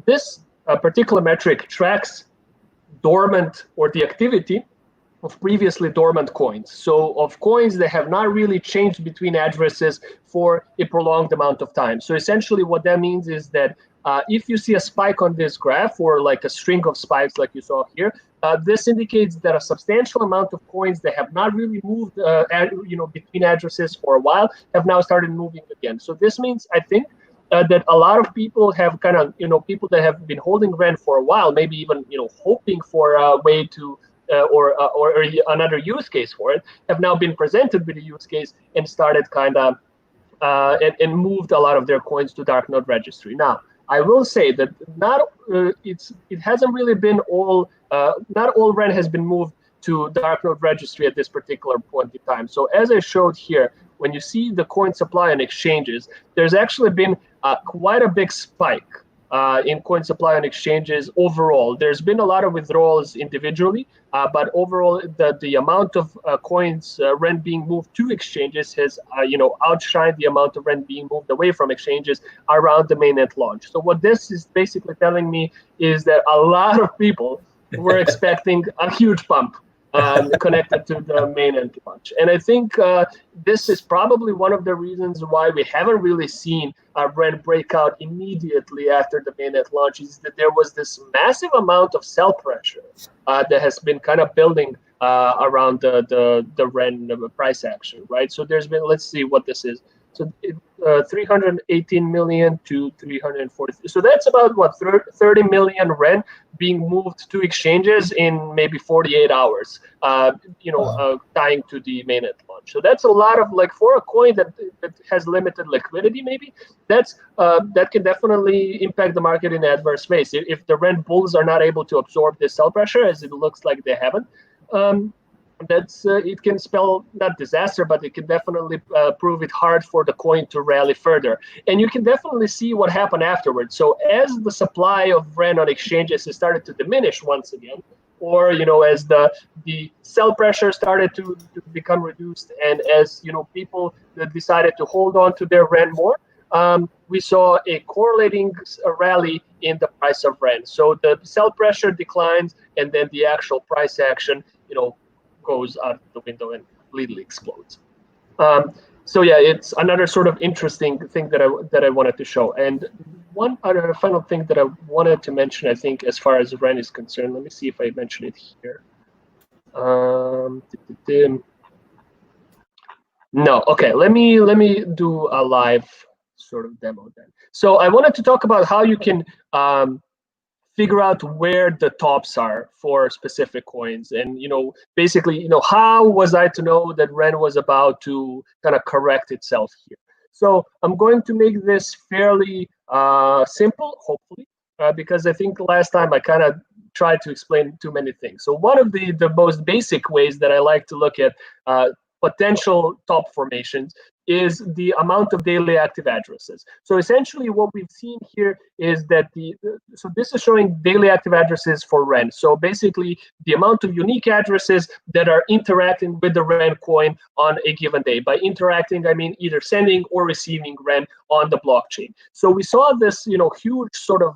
Speaker 2: this particular metric tracks dormant or the activity of previously dormant coins. So of coins that have not really changed between addresses for a prolonged amount of time. So essentially what that means is that if you see a spike on this graph, or like a string of spikes like you saw here, this indicates that a substantial amount of coins that have not really moved between addresses for a while have now started moving again. So this means, I think, that a lot of people have kind of, people that have been holding REN for a while, maybe even, hoping for a way to, or another use case for it, have now been presented with a use case and started kind of, and moved a lot of their coins to dark node registry. Now, I will say that it hasn't really been all, not all REN has been moved to dark node registry at this particular point in time. So as I showed here, when you see the coin supply on exchanges, there's actually been quite a big spike in coin supply on exchanges overall. There's been a lot of withdrawals individually, but overall the amount of coins REN being moved to exchanges has outshined the amount of REN being moved away from exchanges around the mainnet launch. So what this is basically telling me is that a lot of people were expecting a huge pump connected to the mainnet launch. And I think this is probably one of the reasons why we haven't really seen a REN breakout immediately after the mainnet launch, is that there was this massive amount of sell pressure that has been kind of building around the REN price action, right? So there's been, let's see what this is. So 318 million to 340. So that's about what, 30 million REN being moved to exchanges in maybe 48 hours, tying to the mainnet launch. So that's a lot of, like, for a coin that has limited liquidity, maybe that can definitely impact the market in adverse ways. If the REN bulls are not able to absorb this sell pressure, as it looks like they haven't, it can spell not disaster, but it can definitely prove it hard for the coin to rally further. And you can definitely see what happened afterwards. So as the supply of REN on exchanges has started to diminish once again, or as the sell pressure started to become reduced, and as people decided to hold on to their REN more, we saw a correlating rally in the price of REN. So the sell pressure declines, and then the actual price action, goes out the window and completely explodes. So yeah, it's another sort of interesting thing that I wanted to show. And one other final thing that I wanted to mention, I think, as far as REN is concerned, let me see if I mention it here. No, okay. Let me do a live sort of demo then. So I wanted to talk about how you can figure out where the tops are for specific coins, and basically, how was I to know that REN was about to kind of correct itself here? So I'm going to make this fairly simple, hopefully, because I think last time I kind of tried to explain too many things. So one of the most basic ways that I like to look at potential top formations is the amount of daily active addresses. So essentially what we've seen here is that so this is showing daily active addresses for REN. So basically the amount of unique addresses that are interacting with the REN coin on a given day. By interacting, I mean either sending or receiving REN on the blockchain. So we saw this, huge sort of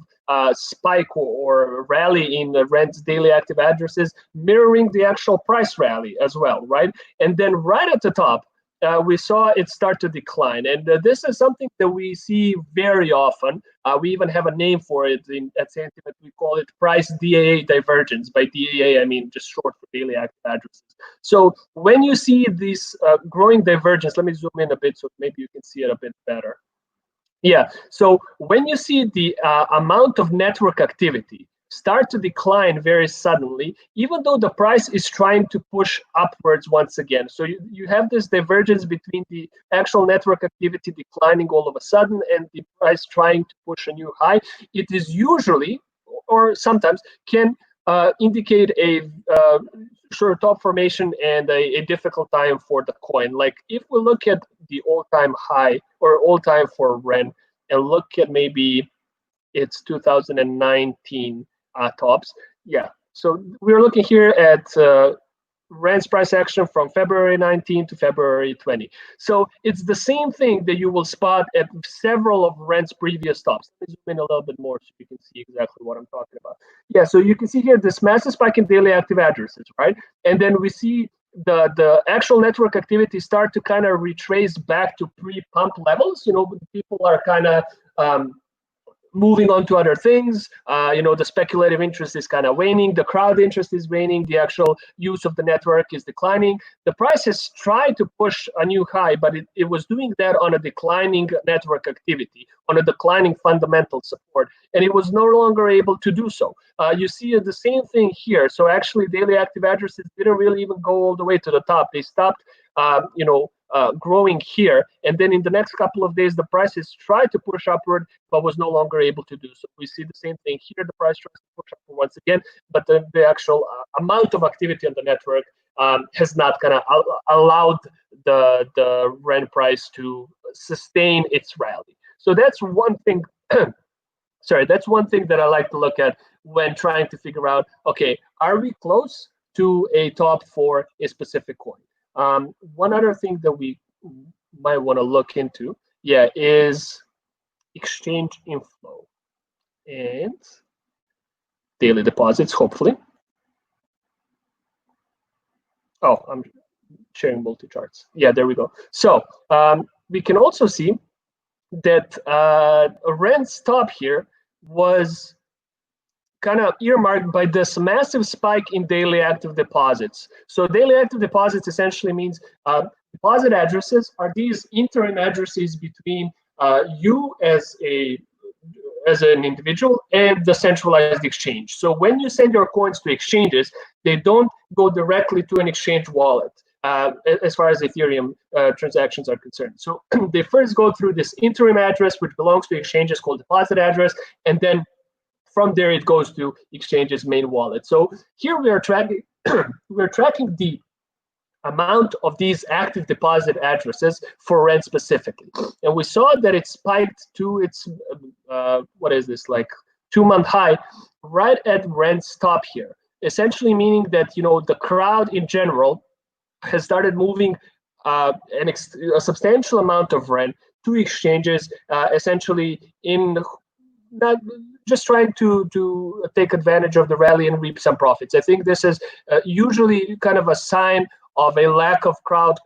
Speaker 2: spike or rally in the REN's daily active addresses, mirroring the actual price rally as well, right? And then right at the top, we saw it start to decline. And this is something that we see very often. We even have a name for it at Santiment. We call it price DAA divergence. By DAA, I mean just short for daily active addresses. So when you see this growing divergence, let me zoom in a bit so maybe you can see it a bit better. Yeah, so when you see the amount of network activity start to decline very suddenly, even though the price is trying to push upwards once again. So you have this divergence between the actual network activity declining all of a sudden and the price trying to push a new high. It is usually, or sometimes, can indicate a short top formation and a difficult time for the coin. Like if we look at the all-time high or all-time for REN and look at maybe it's 2019 tops. Yeah, so we're looking here at REN's price action from February 19 to February 20. So it's the same thing that you will spot at several of REN's previous tops. Let me zoom in a little bit more so you can see exactly what I'm talking about. Yeah, so you can see here this massive spike in daily active addresses, right? And then we see the actual network activity start to kind of retrace back to pre-pump levels. People are kind of moving on to other things. The speculative interest is kind of waning, the crowd interest is waning, the actual use of the network is declining. The price has tried to push a new high, but it was doing that on a declining network activity, on a declining fundamental support, and it was no longer able to do so. You see the same thing here. So actually daily active addresses didn't really even go all the way to the top. They stopped growing here, and then in the next couple of days the prices tried to push upward but was no longer able to do so. We see the same thing here. The price tries to push upward once again, but the actual amount of activity on the network has not kind of allowed the rent price to sustain its rally. So that's one thing. Sorry, that's one thing that I like to look at when trying to figure out, okay, are we close to a top for a specific coin? One other thing that we might want to look into, is exchange inflow and daily deposits, hopefully. Oh, I'm sharing multi-charts. Yeah, there we go. So we can also see that rent's top here was kind of earmarked by this massive spike in daily active deposits. So daily active deposits essentially means deposit addresses are these interim addresses between you as an individual and the centralized exchange. So when you send your coins to exchanges, they don't go directly to an exchange wallet as far as Ethereum transactions are concerned. So they first go through this interim address, which belongs to exchanges, called deposit address, and then from there it goes to exchange's main wallet. So here we are tracking the amount of these active deposit addresses for rent specifically, and we saw that it spiked to its what is this, like 2-month high right at rent's top here, essentially meaning that the crowd in general has started moving a substantial amount of rent to exchanges, essentially in not just trying to take advantage of the rally and reap some profits. I think this is usually kind of a sign of a lack of crowd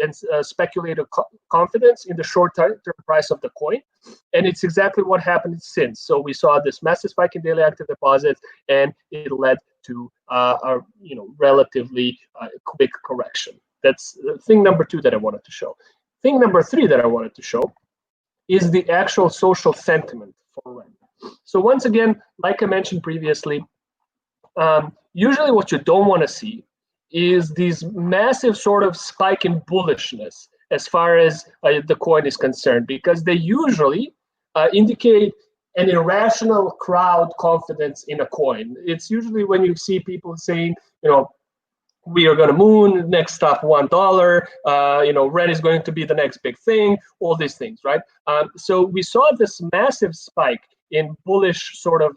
Speaker 2: and speculative confidence in the short-term price of the coin, and it's exactly what happened since. So we saw this massive spike in daily active deposits, and it led to a relatively quick correction. That's thing number 2 that I wanted to show. Thing number 3 that I wanted to show is the actual social sentiment for rent. So once again, like I mentioned previously, usually what you don't want to see is these massive sort of spike in bullishness as far as the coin is concerned, because they usually indicate an irrational crowd confidence in a coin. It's usually when you see people saying, we are going to moon, next stop $1, rent is going to be the next big thing, all these things, right? So we saw this massive spike in bullish sort of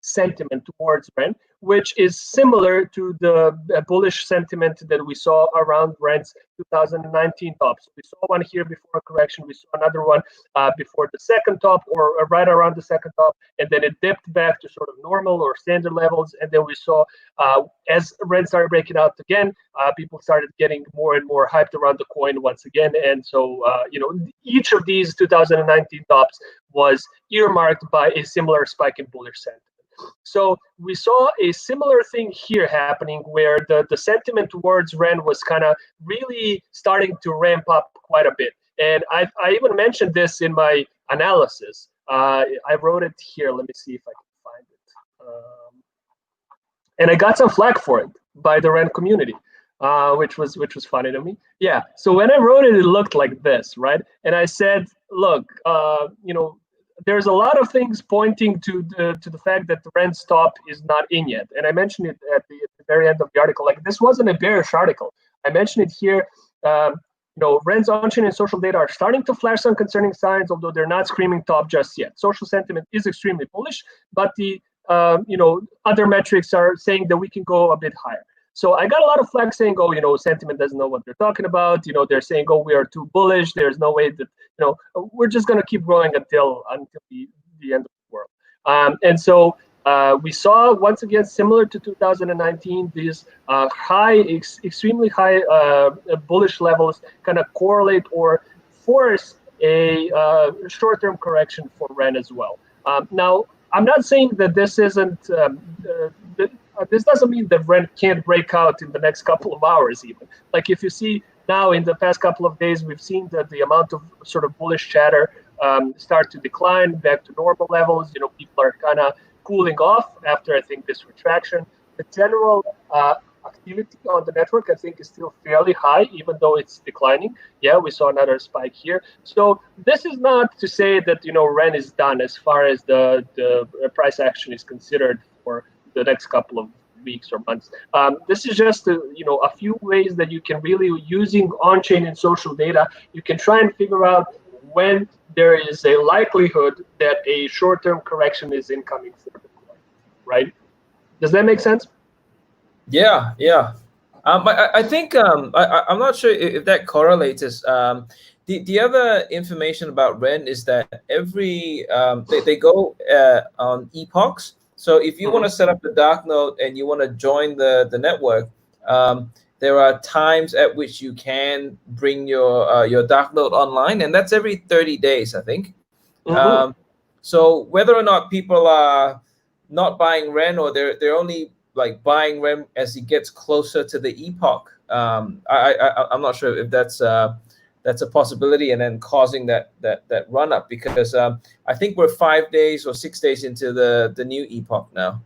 Speaker 2: sentiment towards rent, which is similar to the bullish sentiment that we saw around rent's 2019 tops. We saw one here before a correction. We saw another one before the second top, or right around the second top, and then it dipped back to sort of normal or standard levels. And then we saw as rent started breaking out again, people started getting more and more hyped around the coin once again. And so, each of these 2019 tops was earmarked by a similar spike in bullish sentiment. So we saw a similar thing here happening, where the sentiment towards rent was kind of really starting to ramp up quite a bit. And I even mentioned this in my analysis. I wrote it here. Let me see if I can find it. And I got some flack for it by the rent community, which was funny to me. Yeah. So when I wrote it, it looked like this, right? And I said, look, there's a lot of things pointing to the fact that the rent stop is not in yet. And I mentioned it at the very end of the article. Like, this wasn't a bearish article. I mentioned it here. Rent's on-chain and social data are starting to flash some concerning signs, although they're not screaming top just yet. Social sentiment is extremely bullish, but the other metrics are saying that we can go a bit higher. So I got a lot of flack saying, oh, sentiment doesn't know what they're talking about. They're saying, oh, we are too bullish. There's no way that, we're just going to keep growing until the end of the world. And so we saw, once again, similar to 2019, these extremely high bullish levels kind of correlate or force a short-term correction for REN as well. Now, I'm not saying that this isn't, this doesn't mean that REN can't break out in the next couple of hours even. Like if you see now in the past couple of days, we've seen that the amount of sort of bullish chatter start to decline back to normal levels. You know, people are kind of cooling off after, I think, this retraction. The general activity on the network, I think, is still fairly high, even though it's declining. Yeah, we saw another spike here. So this is not to say that, you know, REN is done as far as the price action is considered for the next couple of weeks or months. This is just, you know, a few ways that you can really, using on-chain and social data, you can try and figure out when there is a likelihood that a short-term correction is incoming for the coin, right? Does that make sense?
Speaker 1: Yeah, yeah. I think I'm not sure if that correlates. The other information about REN is that every they go on epochs. So if you want to set up the dark node and you want to join the network, there are times at which you can bring your dark node online, and that's every 30 days, I think. So whether or not people are not buying REN or they're only like buying REN as it gets closer to the epoch, I'm not sure if that's a possibility, and then causing that run up, because I think we're 5 days or 6 days into the new epoch now.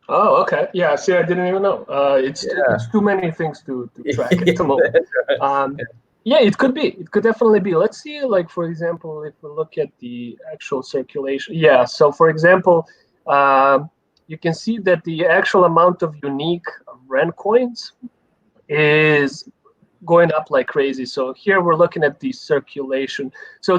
Speaker 2: Oh, okay. Yeah. See, I didn't even know. It's too many things to track at the moment. Right. Yeah, it could be. It could definitely be. Let's see. Like for example, if we look at the actual circulation. Yeah. So for example, you can see that the actual amount of unique REN coins is going up like crazy. So here we're looking at the circulation. So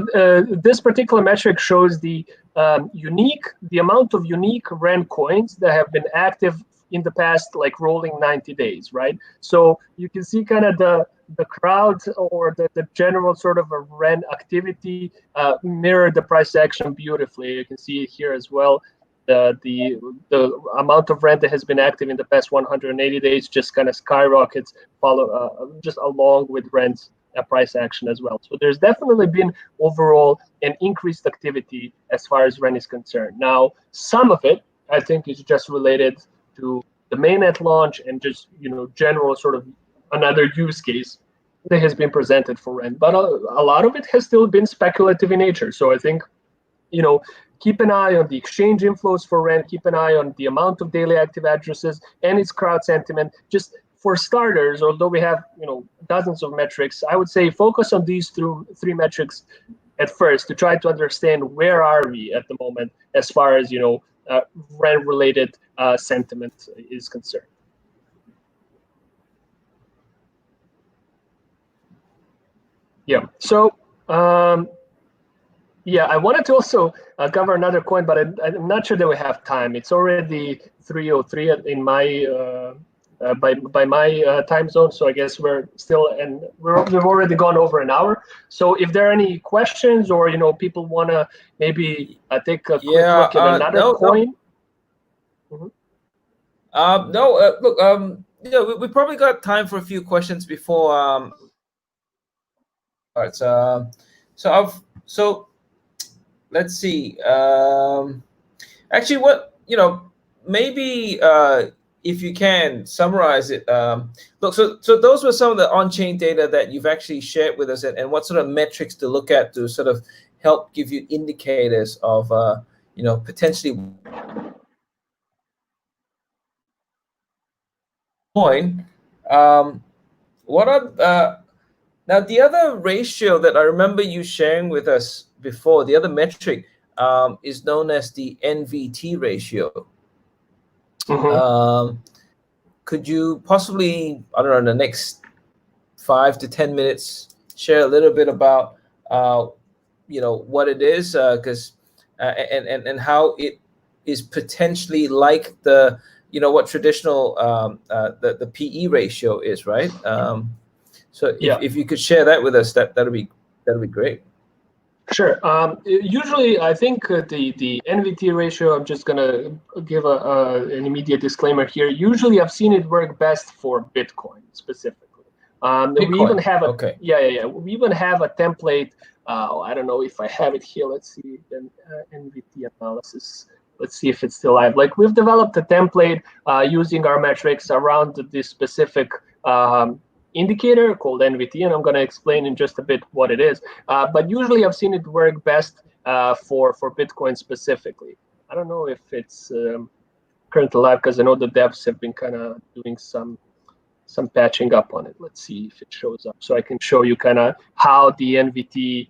Speaker 2: this particular metric shows the amount of unique REN coins that have been active in the past, like rolling 90 days, right? So you can see kind of the crowd or the general sort of a REN activity mirror the price action beautifully. You can see it here as well. The amount of REN that has been active in the past 180 days just kind of skyrockets, just along with REN's price action as well. So there's definitely been overall an increased activity as far as REN is concerned. Now, some of it I think is just related to the mainnet launch and just, you know, general sort of another use case that has been presented for REN, but a lot of it has still been speculative in nature. So I think, you know, keep an eye on the exchange inflows for REN, keep an eye on the amount of daily active addresses and its crowd sentiment. Just for starters, although we have, you know, dozens of metrics, I would say focus on these three metrics at first to try to understand where are we at the moment as far as, you know, REN related sentiment is concerned. Yeah, so yeah, I wanted to also cover another coin, but I'm not sure that we have time. It's already 3:03 in my by my time zone, so I guess we're still, and we've already gone over an hour. So if there are any questions, or, you know, people want to maybe take a quick look at another coin.
Speaker 1: Look, you know, we probably got time for a few questions before. All right, so let's see. Actually, what, you know, maybe if you can summarize it. Look, so those were some of the on-chain data that you've actually shared with us, and what sort of metrics to look at to sort of help give you indicators of, you know, potentially coin. What are now the other ratio that I remember you sharing with us before, the other metric is known as the Nvt ratio. Could you possibly, I don't know, in the next 5 to 10 minutes, share a little bit about, you know, what it is, because and how it is potentially like the, you know, what traditional the PE ratio is, right? So if you could share that with us, that'll be great.
Speaker 2: Sure. Usually, I think the Nvt ratio, I'm just going to give an immediate disclaimer here. Usually, I've seen it work best for Bitcoin specifically. Bitcoin. We even have we even have a template I don't know if I have it here. Let's see, then Nvt analysis. Let's see if it's still live. Like, we've developed a template using our metrics around this specific indicator called Nvt, and I'm going to explain in just a bit what it is. But usually I've seen it work best for Bitcoin specifically. I don't know if it's currently live, because I know the devs have been kind of doing some patching up on it. Let's see if it shows up. So I can show you kind of how the Nvt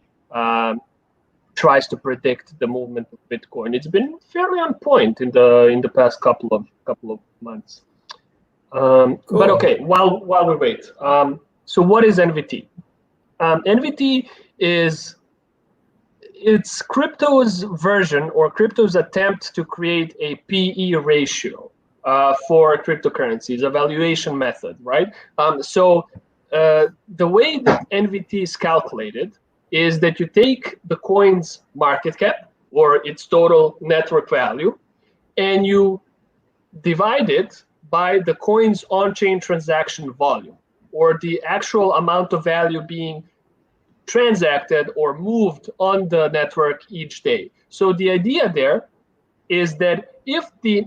Speaker 2: tries to predict the movement of Bitcoin. It's been fairly on point in the past couple of months.
Speaker 1: Cool.
Speaker 2: But okay, while we wait, so what is Nvt? Nvt is it's crypto's version or crypto's attempt to create a PE ratio for cryptocurrencies, a valuation method, right? So the way that Nvt is calculated is that you take the coin's market cap or its total network value, and you divide it by the coin's on-chain transaction volume, or the actual amount of value being transacted or moved on the network each day. So the idea there is that if the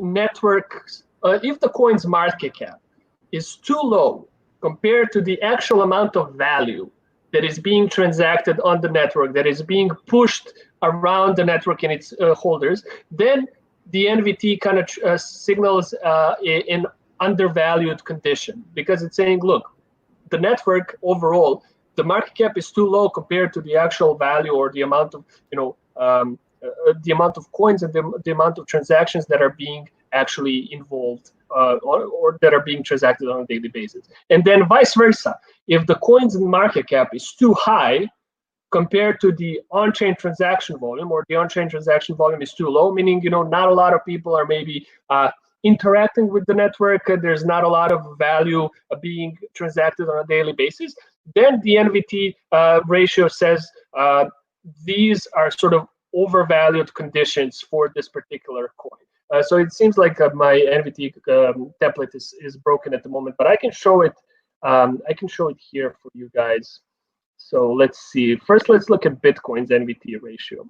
Speaker 2: coin's market cap is too low compared to the actual amount of value that is being transacted on the network, that is being pushed around the network and its holders, then the Nvt kind of signals an undervalued condition, because it's saying, look, the network overall, the market cap is too low compared to the actual value or the amount of, the amount of coins and the amount of transactions that are being actually involved or that are being transacted on a daily basis. And then vice versa, if the coin's market cap is too high compared to the on-chain transaction volume, or the on-chain transaction volume is too low, meaning, not a lot of people are maybe interacting with the network, there's not a lot of value being transacted on a daily basis, then the Nvt ratio says these are sort of overvalued conditions for this particular coin. So it seems like my Nvt template is broken at the moment, but I can show it. I can show it here for you guys. So let's see. First, let's look at Bitcoin's Nvt ratio.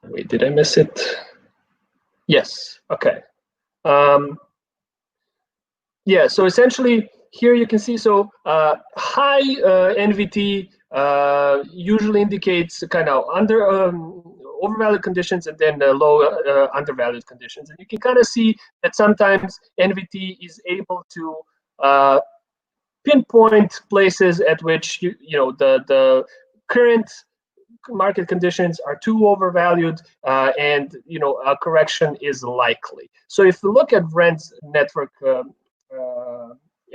Speaker 2: Wait, did I miss it? Yes. Okay. Yeah. So essentially, here you can see. So high Nvt usually indicates kind of overvalued conditions, and then low undervalued conditions. And you can kind of see that sometimes Nvt is able to pinpoint places at which the current market conditions are too overvalued, and a correction is likely. So if you look at Brent's network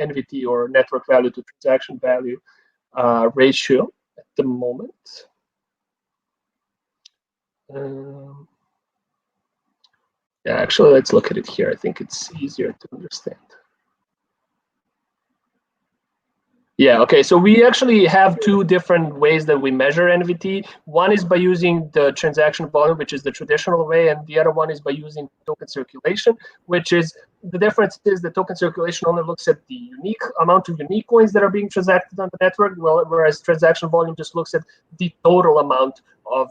Speaker 2: Nvt, or network value to transaction value ratio at the moment. Yeah, actually, let's look at it here. I think it's easier to understand. Yeah, okay, so we actually have two different ways that we measure Nvt. One is by using the transaction volume, which is the traditional way, and the other one is by using token circulation, which is, the difference is the token circulation only looks at the unique amount of unique coins that are being transacted on the network, whereas transaction volume just looks at the total amount of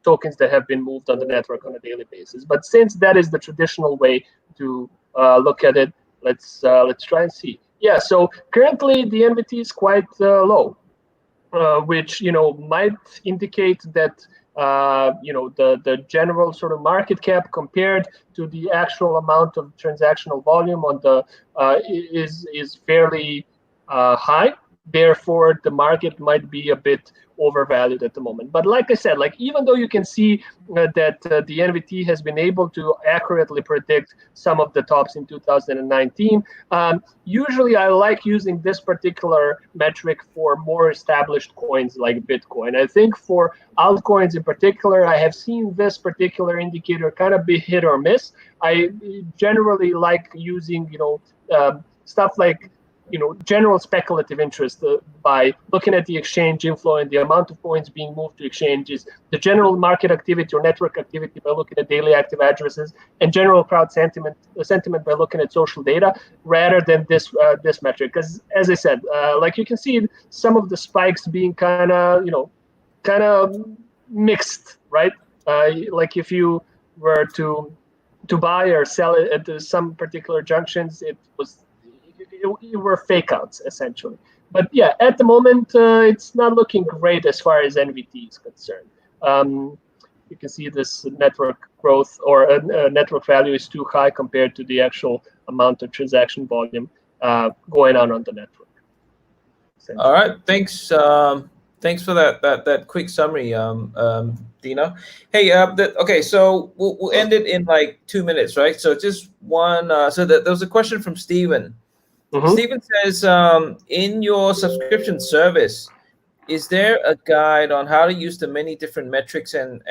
Speaker 2: tokens that have been moved on the network on a daily basis. But since that is the traditional way to look at it, let's try and see. Yeah, so currently the Nvt is quite low, which might indicate that the general sort of market cap compared to the actual amount of transactional volume on the is fairly high. Therefore, the market might be a bit overvalued at the moment. But like I said, even though you can see that the Nvt has been able to accurately predict some of the tops in 2019, usually I like using this particular metric for more established coins like Bitcoin. I think for altcoins in particular, I have seen this particular indicator kind of be hit or miss. I generally like using stuff like general speculative interest by looking at the exchange inflow and the amount of coins being moved to exchanges, the general market activity or network activity by looking at daily active addresses, and general crowd sentiment by looking at social data, rather than this metric. Because as I said, like you can see some of the spikes being kind of mixed, right? Like if you were to buy or sell it at some particular junctions, it were fake outs essentially. But yeah, at the moment, it's not looking great as far as NVT is concerned. You can see this network growth or network value is too high compared to the actual amount of transaction volume going on the network.
Speaker 1: All right, thanks. Thanks for that quick summary, Dino. Hey, okay, so we'll end it in like 2 minutes, right? So just one. So there was a question from Steven. Steven says, in your subscription service, is there a guide on how to use the many different metrics and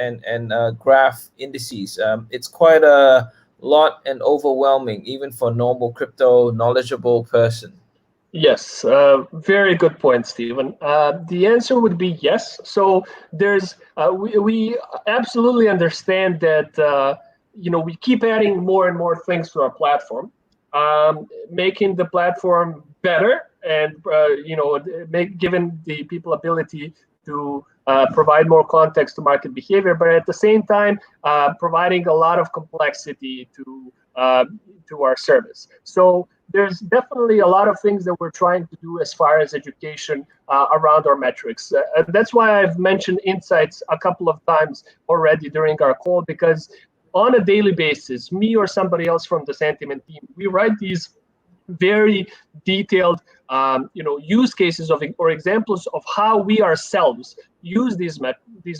Speaker 1: graph indices? It's quite a lot and overwhelming, even for normal crypto knowledgeable person.
Speaker 2: Yes, very good point, Stephen. The answer would be yes. So there's we absolutely understand that we keep adding more and more things to our platform, making the platform better and giving the people ability to provide more context to market behavior, but at the same time providing a lot of complexity to our service. So there's definitely a lot of things that we're trying to do as far as education around our metrics. That's why I've mentioned insights a couple of times already during our call, because on a daily basis, me or somebody else from the Santiment team, we write these very detailed use cases or examples of how we ourselves use these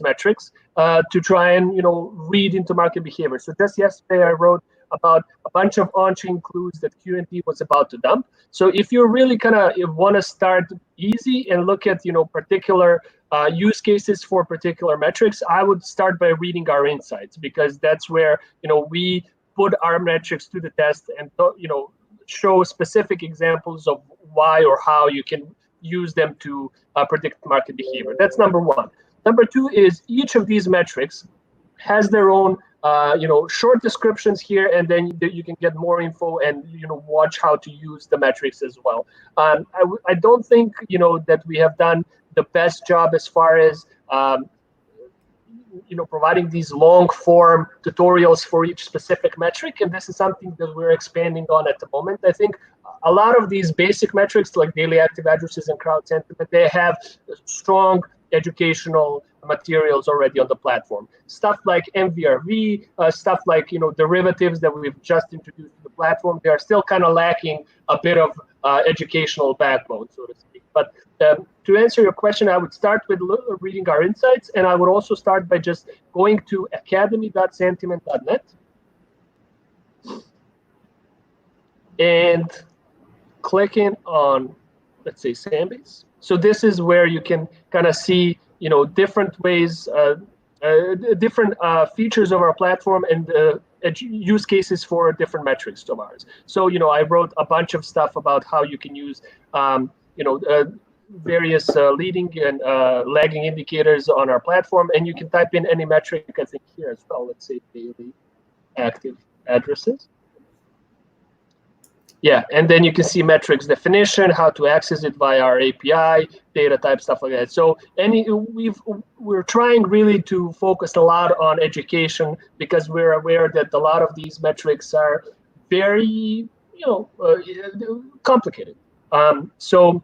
Speaker 2: metrics to try and read into market behavior. So just yesterday I wrote about a bunch of on-chain clues that QNT was about to dump. So if you really kind of want to start easy and look at particular use cases for particular metrics, I would start by reading our insights, because that's where we put our metrics to the test and show specific examples of why or how you can use them to predict market behavior. That's number one. Number two is each of these metrics has their own short descriptions here, and then you can get more info and watch how to use the metrics as well. I don't think that we have done the best job as far as providing these long form tutorials for each specific metric, and this is something that we're expanding on at the moment. I think a lot of these basic metrics like daily active addresses and crowd sentiment, they have strong educational materials already on the platform. Stuff like MVRV, stuff like derivatives that we've just introduced to the platform, they are still kind of lacking a bit of educational backbone, so to speak. But to answer your question, I would start with reading our insights, and I would also start by just going to academy.santiment.net and clicking on, let's say, Sandbase. So this is where you can kind of see different ways, different features of our platform and use cases for different metrics of ours. So I wrote a bunch of stuff about how you can use various leading and lagging indicators on our platform, and you can type in any metric, I think, here as well. Let's say daily active addresses. Yeah, and then you can see metrics definition, how to access it via our API, data type, stuff like that. So we're trying really to focus a lot on education, because we're aware that a lot of these metrics are very complicated. So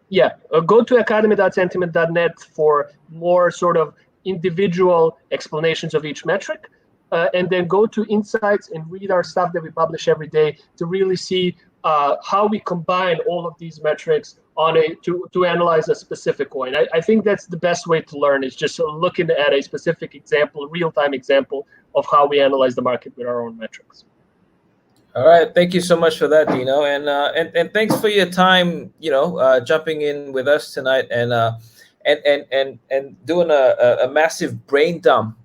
Speaker 2: yeah, go to academy.santiment.net for more sort of individual explanations of each metric. And then go to insights and read our stuff that we publish every day to really see how we combine all of these metrics to analyze a specific coin. I think that's the best way to learn, is just looking at a specific example, real-time example of how we analyze the market with our own metrics.
Speaker 1: All right, thank you so much for that, Dino, and thanks for your time, jumping in with us tonight and doing a massive brain dump.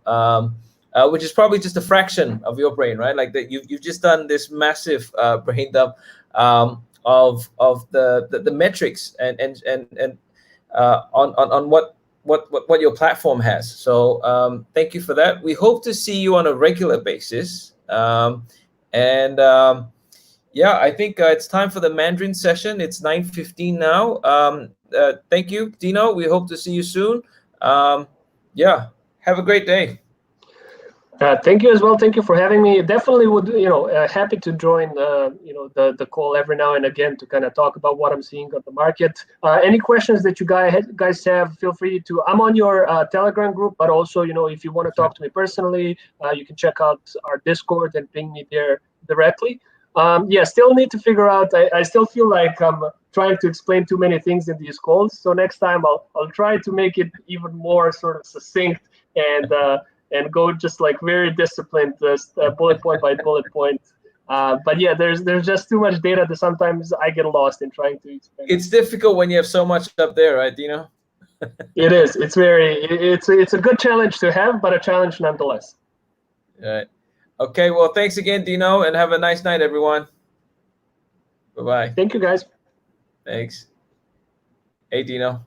Speaker 1: Which is probably just a fraction of your brain, right? Like that, you've just done this massive brain dump on of the metrics and on what your platform has. So thank you for that. We hope to see you on a regular basis. Yeah, I think it's time for the Mandarin session. It's 9:15 now. Thank you, Dino. We hope to see you soon. Yeah, have a great day.
Speaker 2: Thank you as well. Thank you for having me. Definitely would, happy to join, the call every now and again to kind of talk about what I'm seeing on the market. Any questions that you guys have, feel free to. I'm on your Telegram group, but also, if you want to talk to me personally, you can check out our Discord and ping me there directly. Yeah, still need to figure out. I still feel like I'm trying to explain too many things in these calls. So next time I'll try to make it even more sort of succinct and go just like very disciplined, bullet point by bullet point. But yeah, there's just too much data that sometimes I get lost in trying to explain.
Speaker 1: It's difficult when you have so much up there, right, Dino?
Speaker 2: It is. It's a good challenge to have, but a challenge nonetheless.
Speaker 1: All right. Okay. Well, thanks again, Dino, and have a nice night, everyone. Bye-bye.
Speaker 2: Thank you, guys.
Speaker 1: Thanks. Hey, Dino.